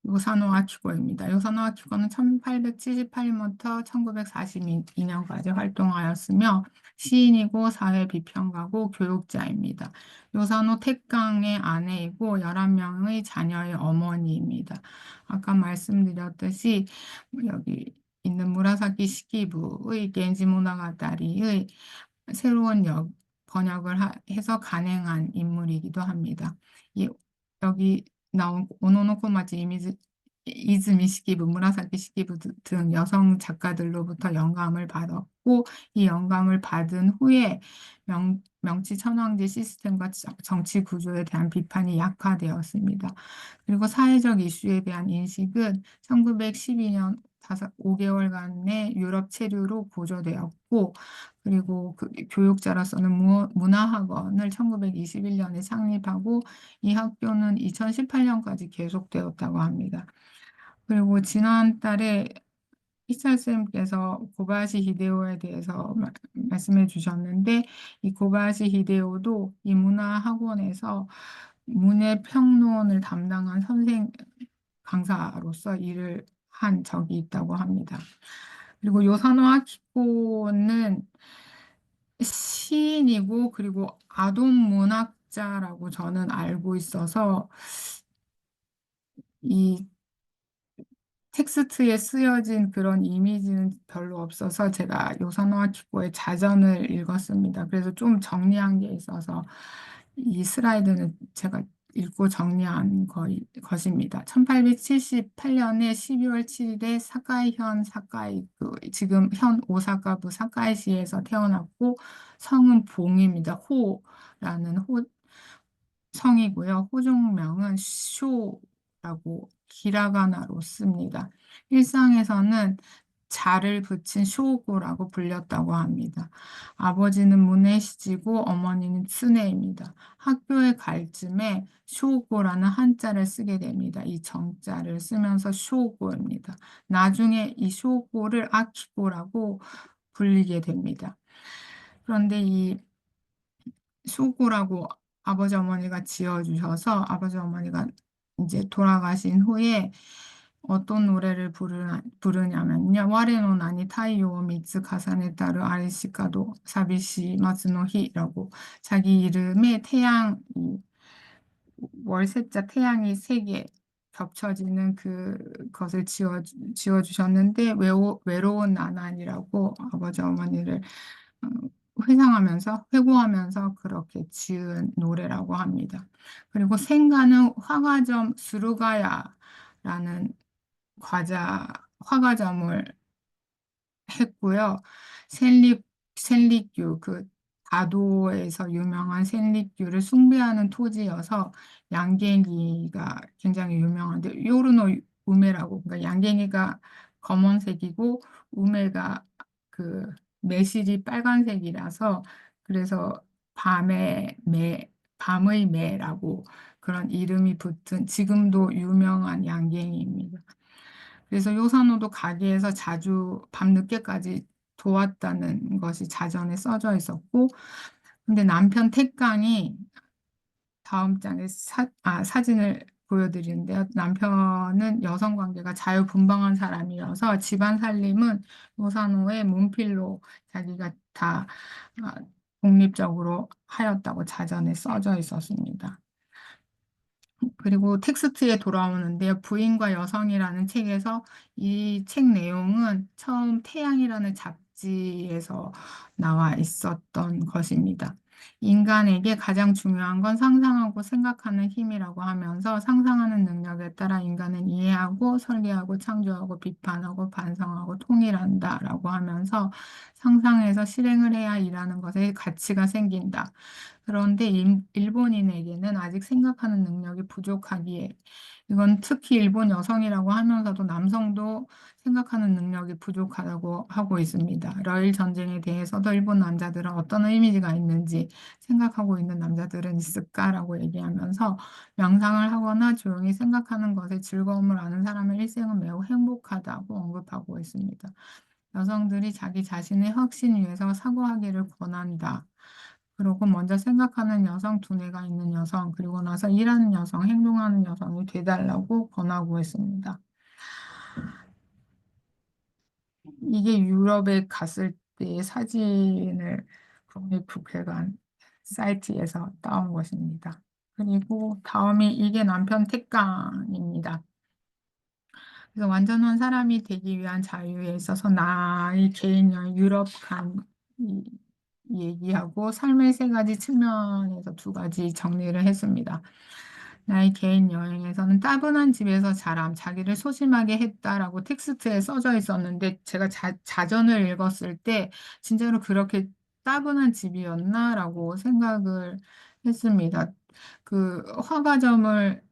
요사노 아키고입니다. 요사노 아키고는 1878년부터 1942년까지 활동하였으며 시인이고 사회 비평가고 교육자입니다. 요사노 택강의 아내이고 11명의 자녀의 어머니입니다. 아까 말씀드렸듯이 여기 있는 무라사키 시키부의 겐지 모나가다리의 새로운 번역을 해서 간행한 인물이기도 합니다. 여기 나온 오노노코마치 이즈미 시키부, 무라사키 시키부 등 여성 작가들로부터 영감을 받았고 이 영감을 받은 후에 명치 천황제 시스템과 정치 구조에 대한 비판이 약화되었습니다. 그리고 사회적 이슈에 대한 인식은 1912년 5개월간의 유럽 체류로 고조되었고 그리고 교육자로서는 문화학원을 1921년에 창립하고 이 학교는 2018년까지 계속되었다고 합니다. 그리고 지난달에 희철쌤께서 고바야시 히데오에 대해서 말씀해 주셨는데 이 고바야시 히데오도 이 문화학원에서 문해평론을 담당한 강사로서 일을 한 적이 있다고 합니다. 그리고 요사노 아키코는 시인이고 그리고 아동문학자라고 저는 알고 있어서 이 텍스트에 쓰여진 그런 이미지는 별로 없어서 제가 요사노 아키코의 자전을 읽었습니다. 그래서 좀 정리한 게 있어서 이 슬라이드는 제가 읽고 정리한 것입니다. 1878년에 12월 7일에 사카이현 지금 현 오사카부 사카이시에서 태어났고 성은 봉입니다. 호라는 성이고요. 호종명은 쇼라고 히라가나로 씁니다. 일상에서는 자를 붙인 쇼고라고 불렸다고 합니다. 아버지는 문해시지고 어머니는 츠네입니다. 학교에 갈 쯤에 쇼고라는 한자를 쓰게 됩니다. 이 정자를 쓰면서 쇼고입니다. 나중에 이 쇼고를 아키고라고 불리게 됩니다. 그런데 이 쇼고라고 아버지 어머니가 지어주셔서 아버지 어머니가 이제 돌아가신 후에 어떤 노래를 부르냐면요. 와레노 나니 타이요 미츠 가사네 따르 아리시카도 사비시 마츠노 히라고 자기 이름에 월세자 태양이 세 개 겹쳐지는 그것을 지어주셨는데 외로운 나날이라고 아버지 어머니를 회고하면서 그렇게 지은 노래라고 합니다. 그리고 생가는 화가점 스루가야라는 화가점을 했고요. 센리규, 다도에서 유명한 센리규를 숭배하는 토지여서 양갱이가 굉장히 유명한데 요르노 우메라고 그러니까 양갱이가 검은색이고 우메가 그 매실이 빨간색이라서 그래서 밤의 매, 밤의 매라고 그런 이름이 붙은 지금도 유명한 양갱이입니다. 그래서 요산호도 가게에서 자주 밤늦게까지 도왔다는 것이 자전에 써져 있었고, 근데 남편 택강이 다음 장에 사진을 보여드리는데요. 남편은 여성 관계가 자유분방한 사람이어서 집안 살림은 요산호의 문필로 자기가 다 아, 독립적으로 하였다고 자전에 써져 있었습니다. 그리고 텍스트에 돌아오는데요. 부인과 여성이라는 책에서 이 책 내용은 처음 태양이라는 잡지에서 나와 있었던 것입니다. 인간에게 가장 중요한 건 상상하고 생각하는 힘이라고 하면서 상상하는 능력에 따라 인간은 이해하고 설계하고 창조하고 비판하고 반성하고 통일한다라고 하면서 상상해서 실행을 해야 일하는 것에 가치가 생긴다. 그런데 일본인에게는 아직 생각하는 능력이 부족하기에 이건 특히 일본 여성이라고 하면서도 남성도 생각하는 능력이 부족하다고 하고 있습니다. 러일 전쟁에 대해서도 일본 남자들은 어떤 이미지가 있는지 생각하고 있는 남자들은 있을까라고 얘기하면서 명상을 하거나 조용히 생각하는 것에 즐거움을 아는 사람의 일생은 매우 행복하다고 언급하고 있습니다. 여성들이 자기 자신의 확신 위에서 사고하기를 권한다. 그리고 먼저 생각하는 여성, 두뇌가 있는 여성, 그리고 나서 일하는 여성, 행동하는 여성이 돼달라고 권하고 있습니다. 이게 유럽에 갔을 때의 사진을 국립국회관 사이트에서 따온 것입니다. 그리고 다음이 이게 남편 택강입니다. 그래서 완전한 사람이 되기 위한 자유에 있어서 나의 개인 여행 유럽 간 얘기하고 삶의 세 가지 측면에서 두 가지 정리를 했습니다. 나의 개인 여행에서는 따분한 집에서 자람, 자기를 소심하게 했다라고 텍스트에 써져 있었는데 제가 자전을 읽었을 때 진짜로 그렇게 따분한 집이었나라고 생각을 했습니다. 그 화가점을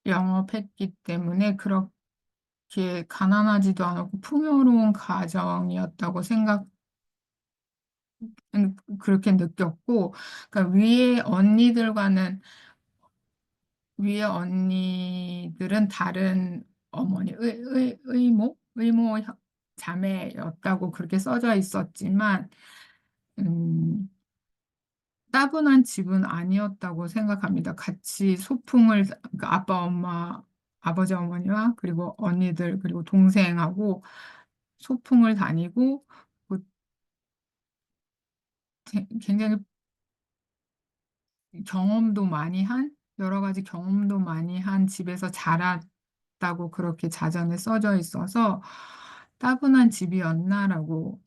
영업했기 때문에 그렇게 가난하지도 않고 풍요로운 가정이었다고 그렇게 느꼈고, 그러니까 위에 언니들은 다른 어머니, 자매였다고 그렇게 써져 있었지만, 음, 따분한 집은 아니었다고 생각합니다. 같이 그러니까 아버지, 어머니와 그리고 언니들, 그리고 동생하고 소풍을 다니고, 그 굉장히 여러 가지 경험도 많이 한 집에서 자랐다고 그렇게 자전에 써져 있어서 따분한 집이었나라고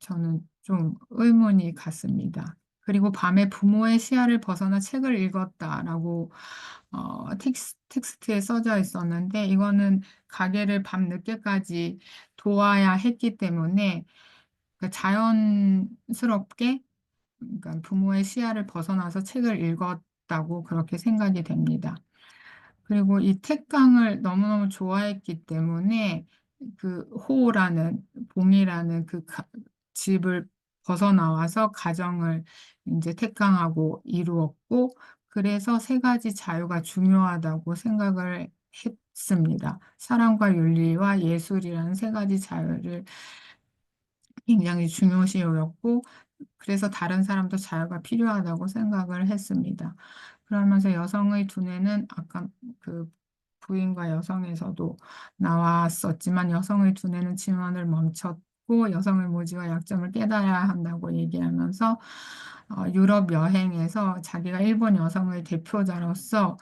저는 좀 의문이 갔습니다. 그리고 밤에 부모의 시야를 벗어나 책을 읽었다라고 텍스트에 써져 있었는데 이거는 가게를 밤 늦게까지 도와야 했기 때문에 그러니까 자연스럽게 그러니까 부모의 시야를 벗어나서 책을 읽었다고 그렇게 생각이 됩니다. 그리고 이 택강을 너무너무 좋아했기 때문에 그 봉이라는 집을 벗어나와서 가정을 이제 택강하고 이루었고, 그래서 세 가지 자유가 중요하다고 생각을 했습니다. 사랑과 윤리와 예술이라는 세 가지 자유를 굉장히 중요시 여겼고, 그래서 다른 사람도 자유가 필요하다고 생각을 했습니다. 그러면서 여성의 두뇌는 아까 그 부인과 여성에서도 나왔었지만 여성의 두뇌는 진화를 멈췄고 여성의 무지와 약점을 깨달아야 한다고 얘기하면서 유럽 여행에서 자기가 일본 여성의 대표자로서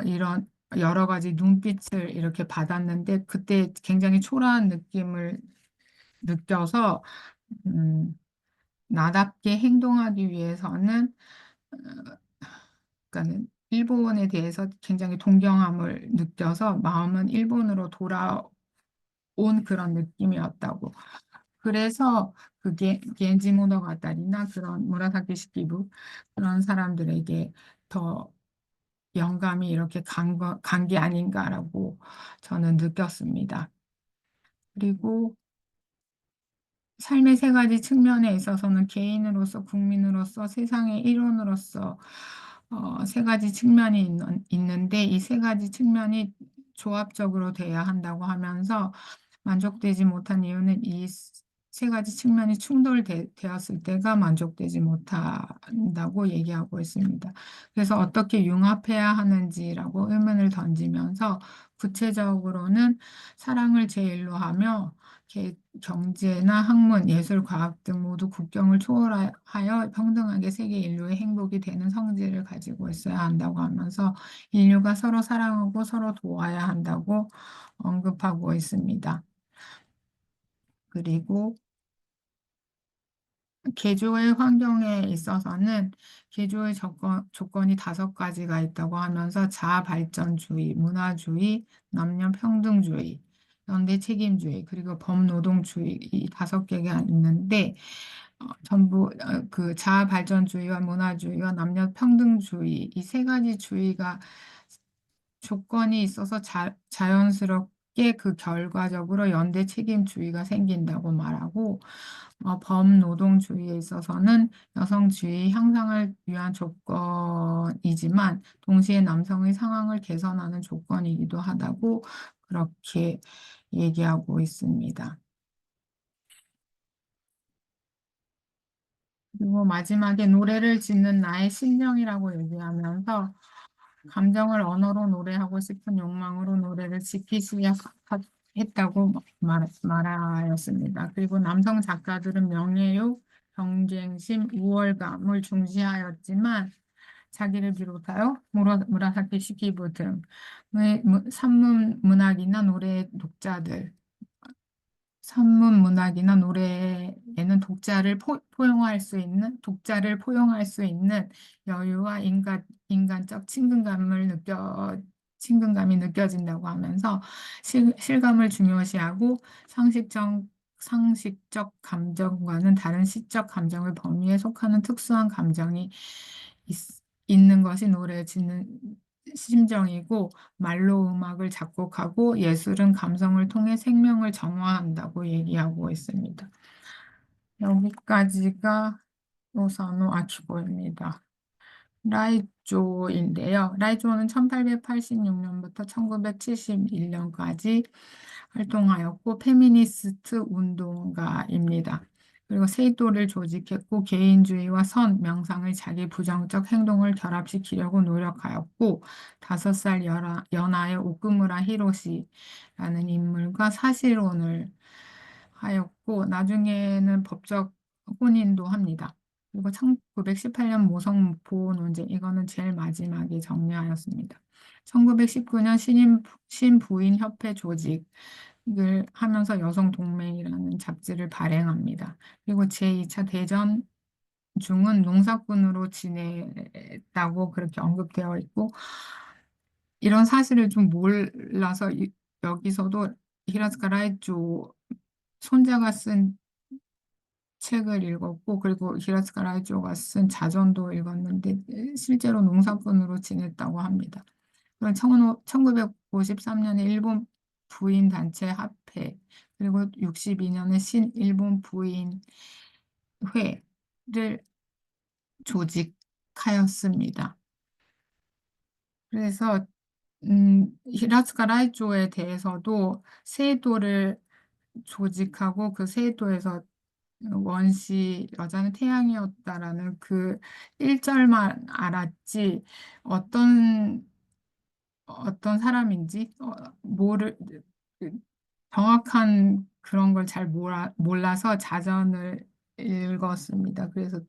이런 여러 가지 눈빛을 이렇게 받았는데 그때 굉장히 초라한 느낌을 느껴서 음, 나답게 행동하기 위해서는 그러니까는 일본에 대해서 굉장히 동경함을 느껴서 마음은 일본으로 돌아온 그런 느낌이었다고. 그래서 그게 겐지 모노가타리나 그런 무라사키 시키부 그런 사람들에게 더 영감이 이렇게 간 게 아닌가라고 저는 느꼈습니다. 그리고 삶의 세 가지 측면에 있어서는 개인으로서, 국민으로서, 세상의 일원으로서 세 가지 측면이 있는데 이 세 가지 측면이 조합적으로 돼야 한다고 하면서 만족되지 못한 이유는 이 세 가지 측면이 충돌되었을 때가 만족되지 못한다고 얘기하고 있습니다. 그래서 어떻게 융합해야 하는지라고 의문을 던지면서 구체적으로는 사랑을 제일로 하며 경제나 학문, 예술, 과학 등 모두 국경을 초월하여 평등하게 세계 인류의 행복이 되는 성질을 가지고 있어야 한다고 하면서 인류가 서로 사랑하고 서로 도와야 한다고 언급하고 있습니다. 그리고 개조의 환경에 있어서는 개조의 조건이 다섯 가지가 있다고 하면서 자아발전주의, 문화주의, 남녀평등주의, 연대 책임주의, 그리고 범노동주의 이 다섯 개가 있는데 전부 그 자아발전주의와 문화주의와 남녀평등주의 이 세 가지 주의가 조건이 있어서 자연스럽게 그 결과적으로 연대 책임주의가 생긴다고 말하고 범노동주의에 있어서는 여성주의 향상을 위한 조건이지만 동시에 남성의 상황을 개선하는 조건이기도 하다고 그렇게 얘기하고 있습니다. 그리고 마지막에 노래를 짓는 나의 심령이라고 얘기하면서 감정을 언어로 노래하고 싶은 욕망으로 노래를 짓기 시작했다고 말하였습니다. 그리고 남성 작가들은 명예욕, 경쟁심, 우월감을 중시하였지만 자기를 비롯하여 무라사키 시키부 등의 산문 문학이나 노래 독자들 산문 문학이나 노래에는 독자를 포용할 수 있는 여유와 인간적 친근감이 느껴진다고 하면서 실감을 중요시하고 상식적 감정과는 다른 시적 감정의 범위에 속하는 특수한 감정이 있, 있는 것이 노래 짓는 심정이고 말로 음악을 작곡하고 예술은 감성을 통해 생명을 정화한다고 얘기하고 있습니다. 여기까지가 오사노 아키코입니다. 라이조인데요. 라이조는 1886년부터 1971년까지 활동하였고 페미니스트 운동가입니다. 그리고 세이도를 조직했고 개인주의와 명상의 자기 부정적 행동을 결합시키려고 노력하였고 5살 연하의 오쿠무라 히로시라는 인물과 사실혼을 하였고 나중에는 법적 혼인도 합니다. 그리고 1918년 모성 보호 논쟁, 이거는 제일 마지막에 정리하였습니다. 1919년 신부인 협회 조직을 하면서 여성동맹이라는 잡지를 발행합니다. 그리고 제2차 대전 중은 농사꾼으로 지냈다고 그렇게 언급되어 있고, 이런 사실을 좀 몰라서 여기서도 히라스카 라이조 손자가 쓴 책을 읽었고 그리고 히라스카 라이조가 쓴 자전도 읽었는데 실제로 농사꾼으로 지냈다고 합니다. 그리고 1953년에 일본 부인 단체 합회 그리고 62년에 신일본 부인 회를 조직하였습니다. 그래서 히라스카 라이조에 대해서도 세도를 조직하고 그 세도에서 원시 여자는 태양이었다라는 그 1절만 알았지 어떤 사람인지 그 정확한 그런 걸 잘 몰라서 자전을 읽었습니다. 그래서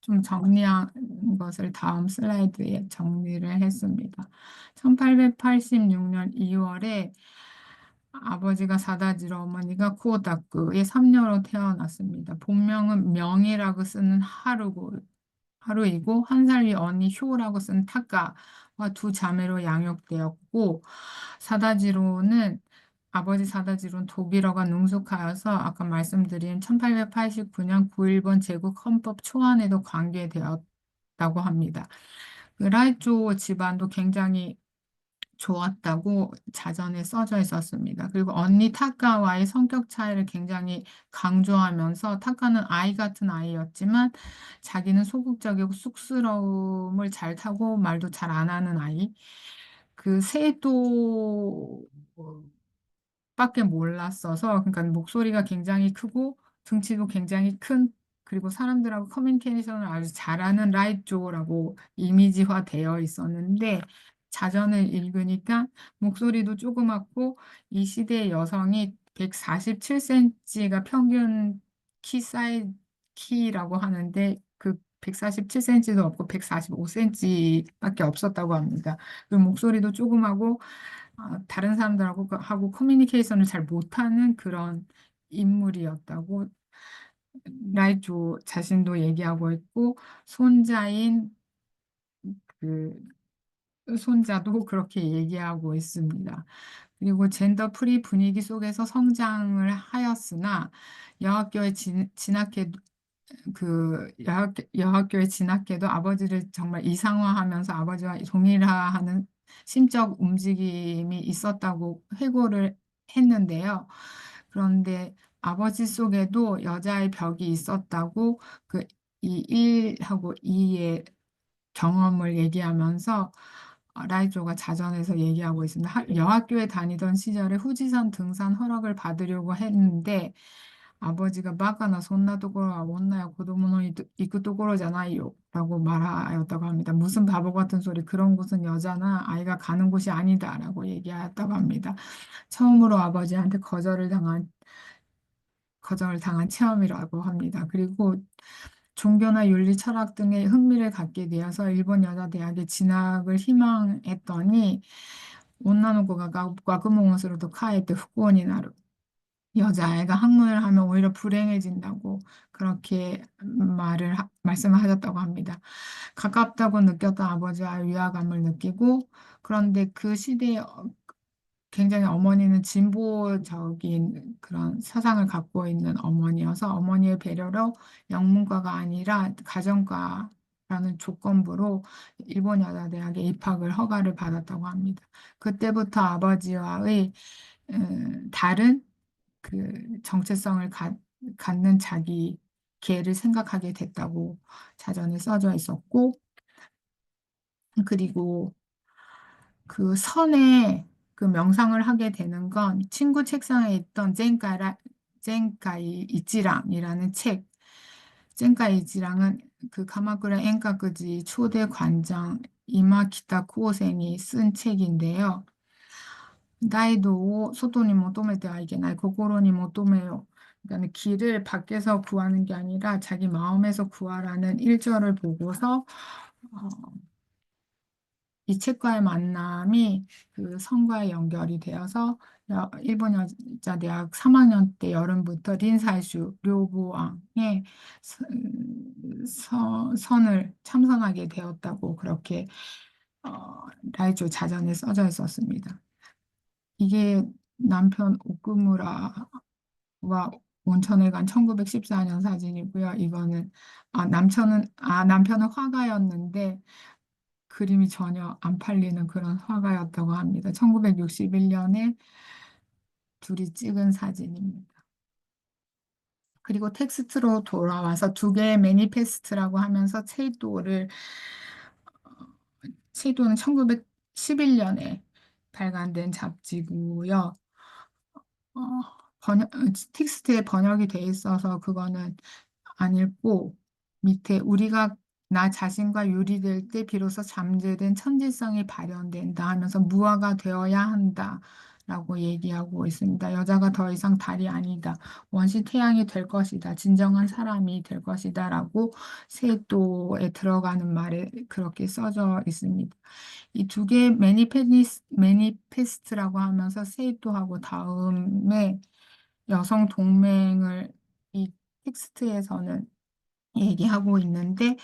좀 정리한 것을 다음 슬라이드에 정리를 했습니다. 1886년 2월에 아버지가 사다지로 어머니가 쿠오타쿠의 삼녀로 태어났습니다. 본명은 명이라고 쓰는 하루이고 한 살 위 언니 효라고 쓰는 타카와 두 자매로 양육되었고 사다지로는 아버지 사다지로는 독일어가 능숙하여서 아까 말씀드린 1889년 9.1번 제국 헌법 초안에도 관계되었다고 합니다. 그 라이조 집안도 굉장히 좋았다고 자전에 써져 있었습니다. 그리고 언니 타카와의 성격 차이를 굉장히 강조하면서 타카는 아이 같은 아이였지만 자기는 소극적이고 쑥스러움을 잘 타고 말도 잘 안 하는 아이. 그 세도 밖에 몰랐어서 그러니까 목소리가 굉장히 크고 등치도 굉장히 큰 그리고 사람들하고 커뮤니케이션을 아주 잘하는 라이조라고 이미지화 되어 있었는데 자전을 읽으니까 목소리도 조그맣고 이 시대의 여성이 147cm가 평균 키라고 하는데 그 147cm도 없고 145cm밖에 없었다고 합니다. 그 목소리도 조그마고 다른 사람들하고 하고 커뮤니케이션을 잘 못하는 그런 인물이었다고 라이조 자신도 얘기하고 있고 손자인 그 손자도 그렇게 얘기하고 있습니다. 그리고 젠더 프리 분위기 속에서 성장을 하였으나 여학교에 진학해 여학교에 진학해도 아버지를 정말 이상화하면서 아버지와 동일화하는 심적 움직임이 있었다고 회고를 했는데요. 그런데 아버지 속에도 여자의 벽이 있었다고 그 이 1하고 2의 경험을 얘기하면서 라이조가 자전에서 얘기하고 있습니다. 여학교에 다니던 시절에 후지산 등산 허락을 받으려고 했는데 아버지가 바카나 손나 도코로와 원나야 고도모노 이그 도코로잖아요 라고 말하였다고 합니다. 무슨 바보 같은 소리 그런 곳은 여자나 아이가 가는 곳이 아니다라고 얘기하였다고 합니다. 처음으로 아버지한테 거절을 당한 체험이라고 합니다. 그리고 종교나 윤리, 철학 등에 흥미를 갖게 되어서 일본 여자 대학에 진학을 희망했더니 온나노코가 와그모모스로도 카에테 후쿠오니 나루 여자아이가 학문을 하면 오히려 불행해진다고 그렇게 말씀을 하셨다고 합니다. 가깝다고 느꼈던 아버지와 위화감을 느끼고 그런데 그 시대에 굉장히 어머니는 진보적인 그런 사상을 갖고 있는 어머니여서 어머니의 배려로 영문과가 아니라 가정과라는 조건부로 일본 여자대학에 입학을 허가를 받았다고 합니다. 그때부터 아버지와의 다른 그 정체성을 갖는 자기 개를 생각하게 됐다고 자전에 써져 있었고 그리고 그 선에 그 명상을 하게 되는 건 친구 책상에 있던 젠카이 이치랑이라는 책. 젠카이 이치랑은 그 가마쿠라 엔카쿠지 초대 관장 이마키타 쿠오센이 쓴 책인데요. 나이도 소토니 모토메테 아이게나이 고코로니 모토메요. 그러니까 길을 밖에서 구하는 게 아니라 자기 마음에서 구하라는 일절을 보고서 어, 이 책과의 만남이 그 성과에 연결이 되어서 일본 여자대학 3학년 때 여름부터 린사이슈 료보왕의 선을 참선하게 되었다고 그렇게 라이조 자전에 써져 있었습니다. 이게 남편 오쿠무라와 온천에 간 1914년 사진이고요. 이거는 남편은 화가였는데 그림이 전혀 안 팔리는 그런 화가였다고 합니다. 1961년에 둘이 찍은 사진입니다. 그리고 텍스트로 돌아와서 두 개의 매니페스트라고 하면서 체도는 1911년에 발간된 잡지고요. 어, 텍스트에 번역이 돼 있어서 그거는 안 읽고 밑에 우리가 나 자신과 유리될 때 비로소 잠재된 천지성이 발현된다 하면서 무화가 되어야 한다라고 얘기하고 있습니다. 여자가 더 이상 달이 아니다. 원시 태양이 될 것이다. 진정한 사람이 될 것이다라고 세도에 들어가는 말에 그렇게 써져 있습니다. 이 두 개의 매니페스트라고 하면서 세이토하고 다음에 여성 동맹을 이 텍스트에서는 얘기하고 있는데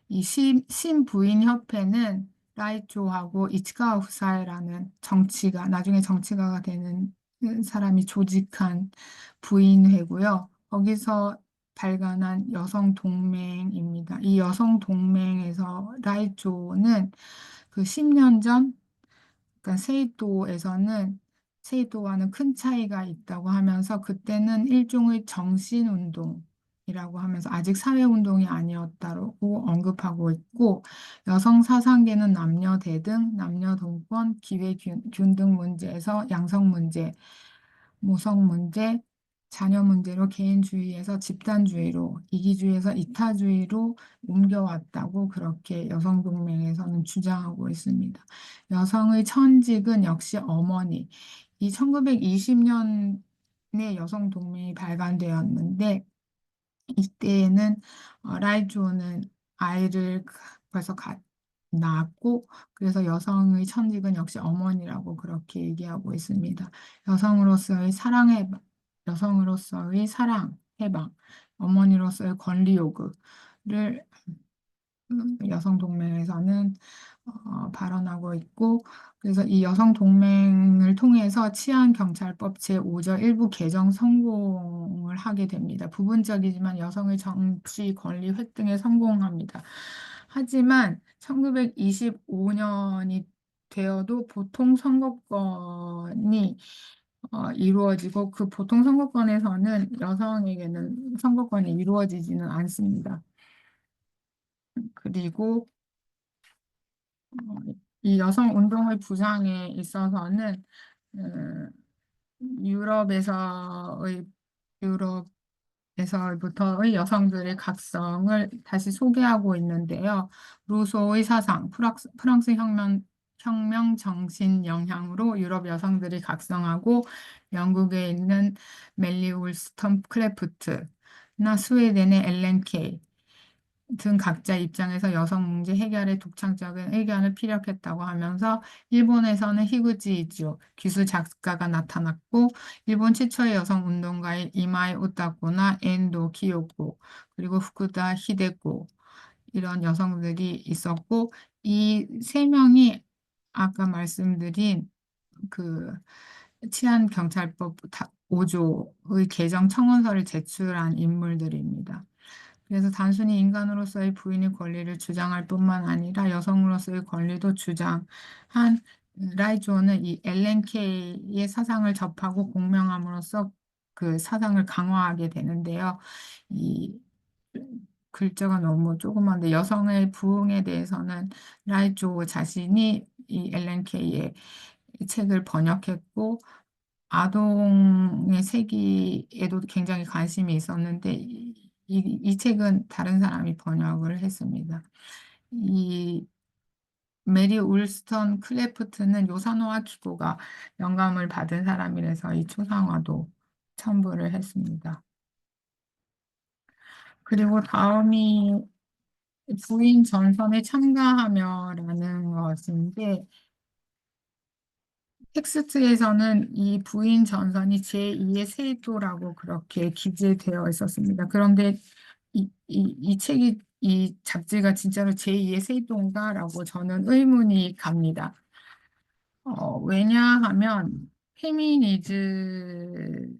이 신부인 협회는 라이초하고 이치카와 후사에라는 나중에 정치가가 되는 사람이 조직한 부인회고요. 거기서 발간한 여성 동맹입니다. 이 여성 동맹에서 라이초는 그 10년 전 그러니까 세이도와는 큰 차이가 있다고 하면서 그때는 일종의 정신운동이라고 하면서 아직 사회운동이 아니었다고 언급하고 있고 여성 사상계는 남녀 대등, 남녀 동권, 기회 균등 문제에서 양성 문제, 모성 문제, 자녀 문제로 개인주의에서 집단주의로, 이기주의에서 이타주의로 옮겨왔다고 그렇게 여성동맹에서는 주장하고 있습니다. 여성의 천직은 역시 어머니. 이 1920년에 여성동맹이 발간되었는데 이때에는 라이조는 아이를 벌써 낳았고 그래서 여성의 천직은 역시 어머니라고 그렇게 얘기하고 있습니다. 여성으로서의 여성으로서의 사랑, 해방, 어머니로서의 권리 요구를 여성동맹에서는 발언하고 있고 그래서 이 여성동맹을 통해서 치안경찰법 제5조 일부 개정 성공을 하게 됩니다. 부분적이지만 여성의 정치 권리 획득에 성공합니다. 하지만 1925년이 되어도 보통 선거권이 이루어지고 그 보통 선거권에서는 여성에게는 선거권이 이루어지지는 않습니다. 그리고 이 여성 운동의 부상에 있어서는 음, 유럽에서의 유럽에서부터의 여성들의 각성을 다시 소개하고 있는데요. 루소의 사상, 프랑스 혁명 정신 영향으로 유럽 여성들이 각성하고 영국에 있는 멜리 울스턴 크래프트나 스웨덴의 엘렌 케이 등 각자 입장에서 여성 문제 해결에 독창적인 의견을 피력했다고 하면서 일본에서는 히구지 이즈오 기술 작가가 나타났고 일본 최초의 여성 운동가인 이마에 우타코나 엔도 기요코 그리고 후쿠다 히데코 이런 여성들이 있었고 이 세 명이 아까 말씀드린 그 치안경찰법 5조의 개정 청원서를 제출한 인물들입니다. 그래서 단순히 인간으로서의 부인의 권리를 주장할 뿐만 아니라 여성으로서의 권리도 주장한 라이조는 이 엘렌 케이의 사상을 접하고 공명함으로써 그 사상을 강화하게 되는데요. 이 글자가 너무 조그만데 여성의 부흥에 대해서는 라이조 자신이 이 엘렌 케이의 책을 번역했고 아동의 세계에도 굉장히 관심이 있었는데 이 책은 다른 사람이 번역을 했습니다. 이 메리 울스턴 클래프트는 요사노아 키고가 영감을 받은 사람이라서 이 초상화도 첨부를 했습니다. 그리고 다음이 부인 전선에 참가하며라는 것인데 텍스트에서는 이 부인 전선이 제2의 세도라고 그렇게 기재되어 있었습니다. 그런데 이 잡지가 진짜로 제2의 세도인가라고 저는 의문이 갑니다. 왜냐하면 페미니즘을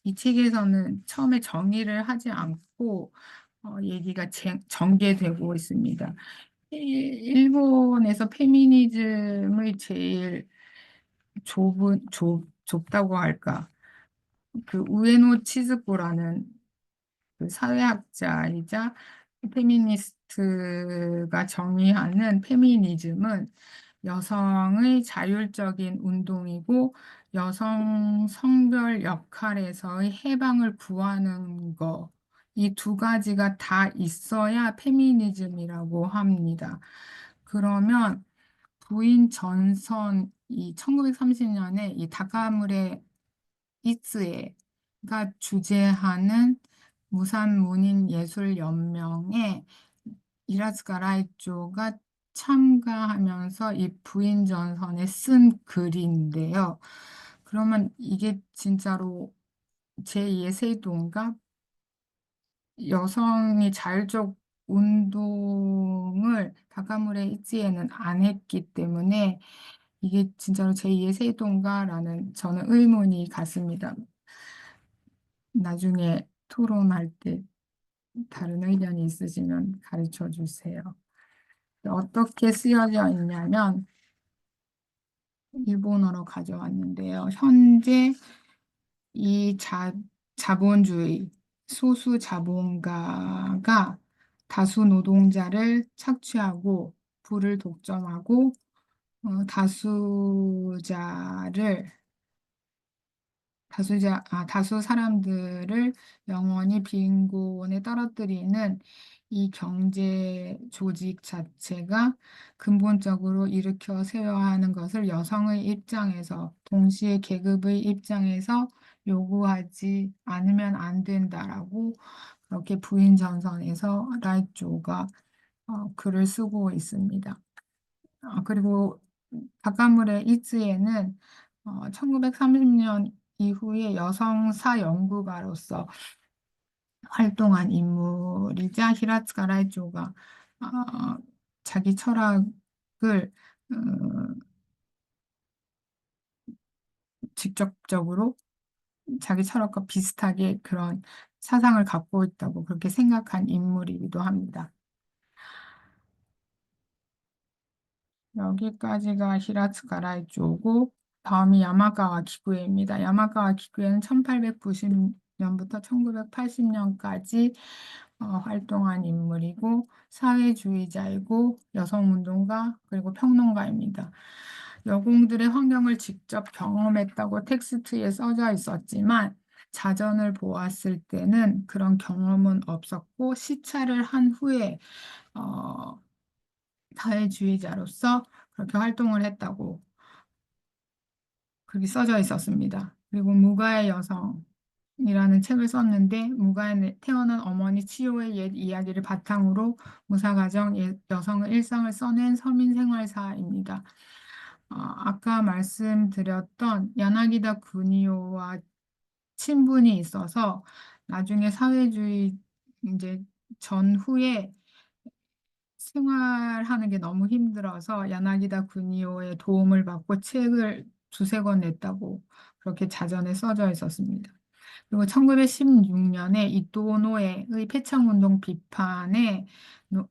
이 책에서는 처음에 정의를 하지 않고 얘기가 전개되고 있습니다. 일본에서 페미니즘의 제일 좁다고 할까. 그 우에노 치즈코라는 그 사회학자이자 페미니스트가 정의하는 페미니즘은 여성의 자율적인 운동이고 여성 성별 역할에서의 해방을 구하는 거, 이 두 가지가 다 있어야 페미니즘이라고 합니다. 그러면 부인 전선 이 1930년에 이 다카무레 이츠에가 주재하는 무산문인예술연맹에 이라스카 라이조가 참가하면서 이 부인 전선에 쓴 글인데요. 그러면 이게 진짜로 제2의 세도인가? 여성이 자율적 운동을 다카무레 이치에는 안 했기 때문에 이게 진짜로 제2의 세도인가라는 저는 의문이 갔습니다. 나중에 토론할 때 다른 의견이 있으시면 가르쳐 주세요. 어떻게 쓰여져 있냐면 일본어로 가져왔는데요. 현재 이 자본주의, 소수 자본가가 다수 노동자를 착취하고 부를 독점하고 다수자를 다수 사람들을 영원히 빈곤에 떨어뜨리는 이 경제 조직 자체가 근본적으로 일으켜 세워야 하는 것을 여성의 입장에서, 동시에 계급의 입장에서 요구하지 않으면 안 된다라고 그렇게 부인 전선에서 라이조가 글을 쓰고 있습니다. 그리고 다카무레 이츠에는 1930년 이후에 여성사 연구가로서 활동한 인물이자 히라츠카 라이조가 어, 자기 철학을 어, 직접적으로 자기 철학과 비슷하게 그런 사상을 갖고 있다고 그렇게 생각한 인물이기도 합니다. 여기까지가 히라츠카 라이조고 다음이 야마가와 기구에입니다. 야마가와 기구에는 1890년부터 1980년까지 활동한 인물이고 사회주의자이고 여성운동가 그리고 평론가입니다. 여공들의 환경을 직접 경험했다고 텍스트에 써져 있었지만 자전을 보았을 때는 그런 경험은 없었고 시찰을 한 후에 어, 사회주의자로서 그렇게 활동을 했다고 그렇게 써져 있었습니다. 그리고 무가의 여성이라는 책을 썼는데 무가에 태어난 어머니 치요의 옛 이야기를 바탕으로 무사가정 여성의 일상을 써낸 서민생활사입니다. 아까 말씀드렸던 야나기다 구니오와 친분이 있어서 나중에 사회주의 이제 전후에 생활하는 게 너무 힘들어서 야나기다 구니오의 도움을 받고 책을 두세 권 냈다고 그렇게 자전에 써져 있었습니다. 그리고 1916년에 이토노에의 폐창운동 비판에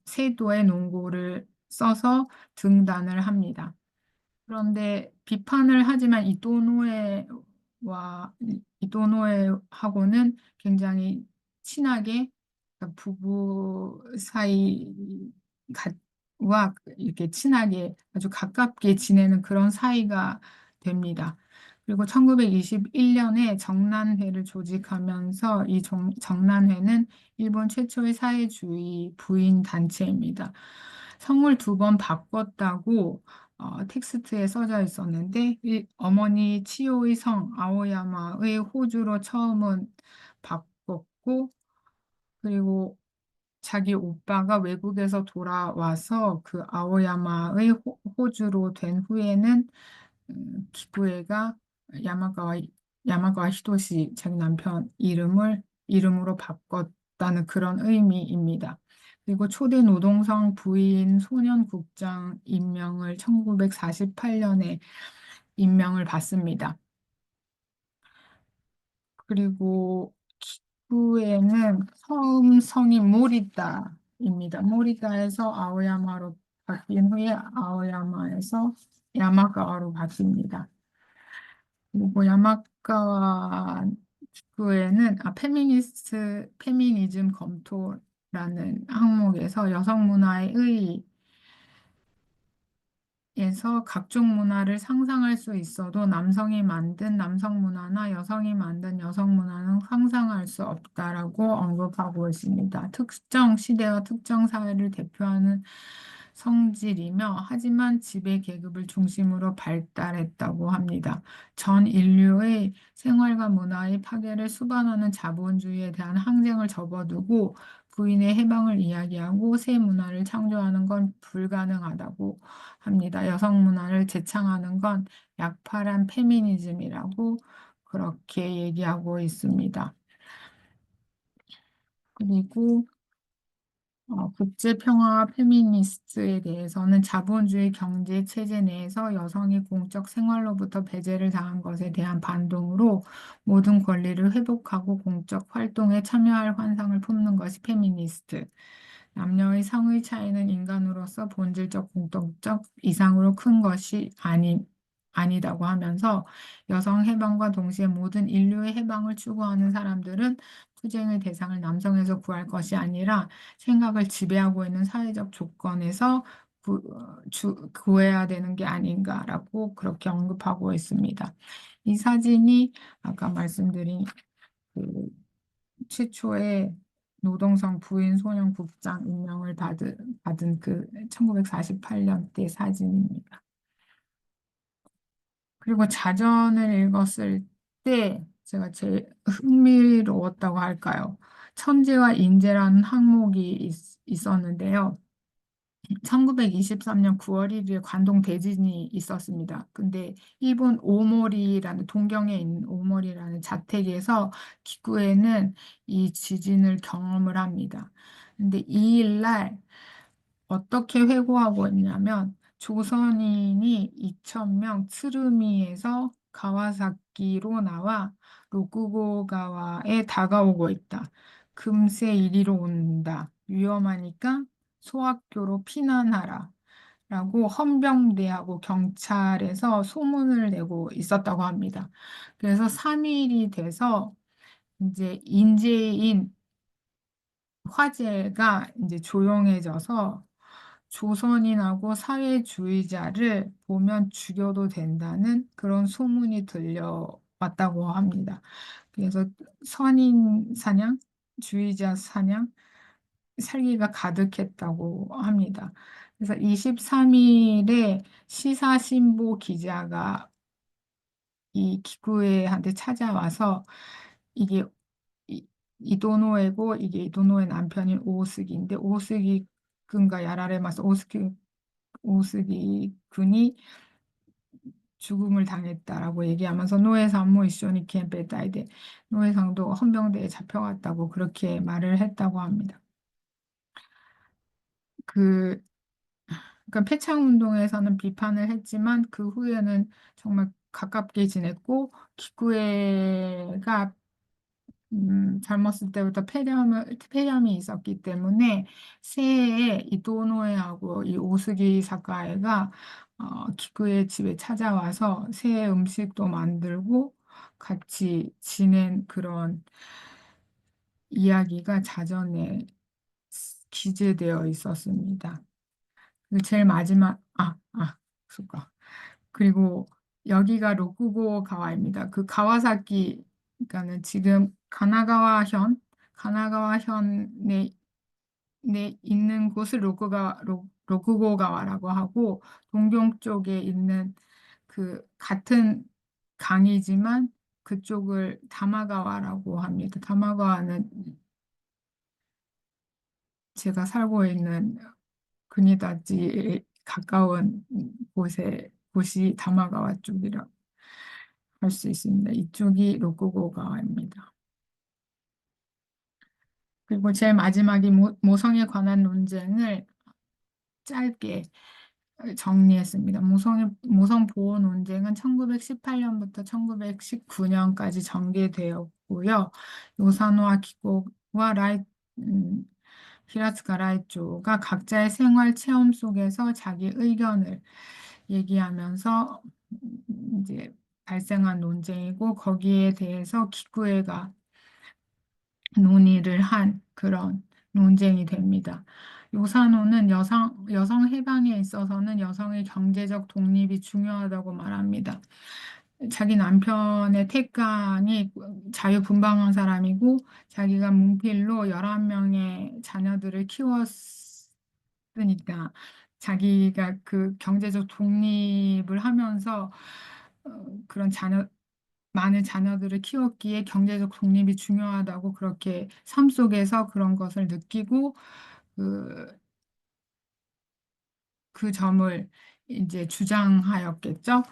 세도의 논고를 써서 등단을 합니다. 그런데 비판을 하지만 이토노에하고는 굉장히 친하게 그러니까 부부 사이와 이렇게 친하게 아주 가깝게 지내는 그런 사이가 됩니다. 그리고 1921년에 정난회를 조직하면서 이 정난회는 일본 최초의 사회주의 부인 단체입니다. 성을 두 번 바꿨다고 텍스트에 써져 있었는데 어머니 치요의 성 아오야마의 호주로 처음은 바꿨고 그리고 자기 오빠가 외국에서 돌아와서 그 아오야마의 호주로 된 후에는 기쿠에가 야마가와 야마가와 히토시 자기 남편 이름으로 바꿨다는 그런 의미입니다. 그리고 초대 노동성 부인 소년국장 임명을 1948년에 임명을 받습니다. 그리고 기구에는 처음 성이 모리다입니다. 모리다에서 아오야마로 바뀐 후에 아오야마에서 야마가와로 바뀝니다. 그리고 야마가와 기구에는 페미니즘 검토라는 항목에서 여성 문화의 에서 각종 문화를 상상할 수 있어도 남성이 만든 남성 문화나 여성이 만든 여성 문화는 상상할 수 없다라고 언급하고 있습니다. 특정 시대와 특정 사회를 대표하는 성질이며 하지만 지배 계급을 중심으로 발달했다고 합니다. 전 인류의 생활과 문화의 파괴를 수반하는 자본주의에 대한 항쟁을 접어두고 부인의 해방을 이야기하고 새 문화를 창조하는 건 불가능하다고 합니다. 여성 문화를 재창하는 건 약팔한 페미니즘이라고 그렇게 얘기하고 있습니다. 그리고 국제평화와 페미니스트에 대해서는 자본주의 경제 체제 내에서 여성이 공적 생활로부터 배제를 당한 것에 대한 반동으로 모든 권리를 회복하고 공적 활동에 참여할 환상을 품는 것이 페미니스트. 남녀의 상의 차이는 인간으로서 본질적 공통적 이상으로 큰 것이 아니다고 하면서 여성 해방과 동시에 모든 인류의 해방을 추구하는 사람들은 투쟁의 대상을 남성에서 구할 것이 아니라 생각을 지배하고 있는 사회적 조건에서 구해야 되는 게 아닌가라고 그렇게 언급하고 있습니다. 이 사진이 아까 말씀드린 그 최초의 노동성 부인 소년 국장 임명을 받은 그 1948년대 사진입니다. 그리고 자전을 읽었을 때 제가 제일 흥미로웠다고 할까요? 천재와 인재라는 항목이 있었는데요. 1923년 9월 1일에 관동 대진이 있었습니다. 근데 일본 오모리라는 동경에 있는 오모리라는 자택에서 기구에는 이 지진을 경험을 합니다. 근데 이 일날 어떻게 회고하고 있냐면 조선인이 2,000명 츠루미에서 가와사키로 나와 로쿠고가와에 다가오고 있다. 금세 이리로 온다. 위험하니까 소학교로 피난하라. 라고 헌병대하고 경찰에서 소문을 내고 있었다고 합니다. 그래서 3일이 돼서 이제 인재인 화제가 이제 조용해져서 조선인하고 사회주의자를 보면 죽여도 된다는 그런 소문이 들려왔다고 합니다. 그래서 선인 사냥, 주의자 사냥, 살기가 가득했다고 합니다. 그래서 23일에 시사신보 기자가 이 기구에한테 찾아와서 이게 이도노에고 이게 이도노의 남편인 오스기인데 오스기 군과 야라레마스 오스기 군이 죽음을 당했다라고 얘기하면서 노회상모 이쇼니 켄페타이데 노회상도 헌병대에 잡혀갔다고 그렇게 말을 했다고 합니다. 그 그러니까 폐창운동에서는 비판을 했지만 그 후에는 정말 가깝게 지냈고 기구회가 젊었을 때부터 폐렴이 있었기 때문에 새해에 이 도노에하고 이 오스기 사카이가 기구의 집에 찾아와서 새해 음식도 만들고 같이 지낸 그런 이야기가 자전에 기재되어 있었습니다. 그 제일 마지막, 숟가. 그리고 여기가 로쿠고 가와입니다. 그 가와사키, 그러니까는 지금 가나가와현에 있는 곳을 로쿠고 가와라고 하고, 동경 쪽에 있는 그 같은 강이지만 그쪽을 다마가와라고 합니다. 다마가와는 제가 살고 있는 그니다지에 가까운 곳이 다마가와 쪽이라 할 수 있습니다. 이쪽이 로쿠고가와입니다. 그리고 제일 마지막이 모성에 관한 논쟁을 짧게 정리했습니다. 모성 보호 논쟁은 1918년부터 1919년까지 전개되었고요. 요사노와 기고와 음, 히라츠카 라이초가 각자의 생활 체험 속에서 자기 의견을 얘기하면서 이제 발생한 논쟁이고 거기에 대해서 기구회가 논의를 한 그런 논쟁이 됩니다. 요사노는 여성 해방에 있어서는 여성의 경제적 독립이 중요하다고 말합니다. 자기 남편의 택강이 자유분방한 사람이고 자기가 문필로 11명의 자녀들을 키웠으니까 자기가 그 경제적 독립을 하면서 그런 많은 자녀들을 키웠기에 경제적 독립이 중요하다고 그렇게 삶 속에서 그런 것을 느끼고 그, 그 점을 이제 주장하였겠죠.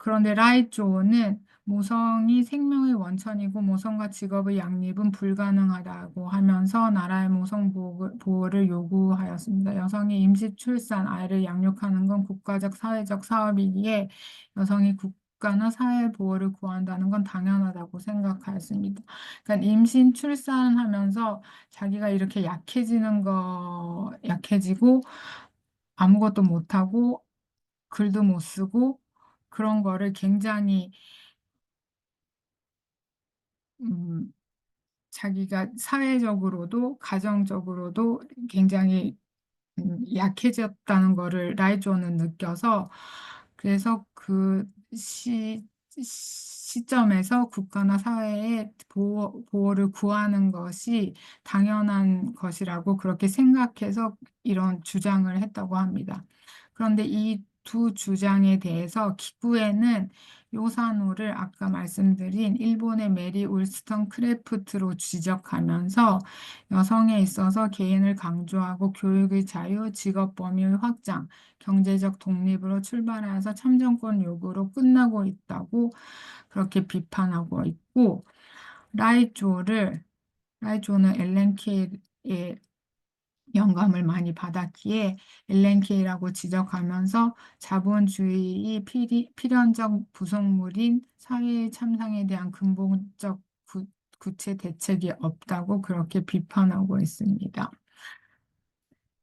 그런데 라이조는 모성이 생명의 원천이고 모성과 직업의 양립은 불가능하다고 하면서 나라의 모성 보호를 요구하였습니다. 여성이 임시 출산, 아이를 양육하는 건 국가적, 사회적 사업이기에 여성이 국가나 사회 보호를 구한다는 건 당연하다고 생각하였습니다. 그러니까 임신 출산하면서 자기가 이렇게 약해지고 아무것도 못하고 글도 못 쓰고 그런 거를 굉장히 음, 자기가 사회적으로도 가정적으로도 굉장히 약해졌다는 거를 라이조는 느껴서 그래서 그 시점에서 국가나 사회의 보호를 구하는 것이 당연한 것이라고 그렇게 생각해서 이런 주장을 했다고 합니다. 그런데 이 두 주장에 대해서 기구에는 요산호를 아까 말씀드린 일본의 메리 울스턴 크래프트로 지적하면서 여성에 있어서 개인을 강조하고 교육의 자유, 직업 범위의 확장, 경제적 독립으로 출발해서 참정권 요구로 끝나고 있다고 그렇게 비판하고 있고 라이조를 라이조는 엘렌 케이의 영감을 많이 받았기에 엘렌 케이라고 지적하면서 자본주의의 필연적 부속물인 사회의 참상에 대한 근본적 구체 대책이 없다고 그렇게 비판하고 있습니다.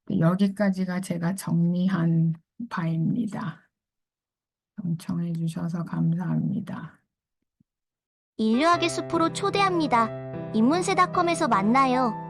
네, 여기까지가 제가 정리한 바입니다. 경청해 주셔서 감사합니다. 인류학의 숲으로 초대합니다. 인문세닷컴에서 만나요.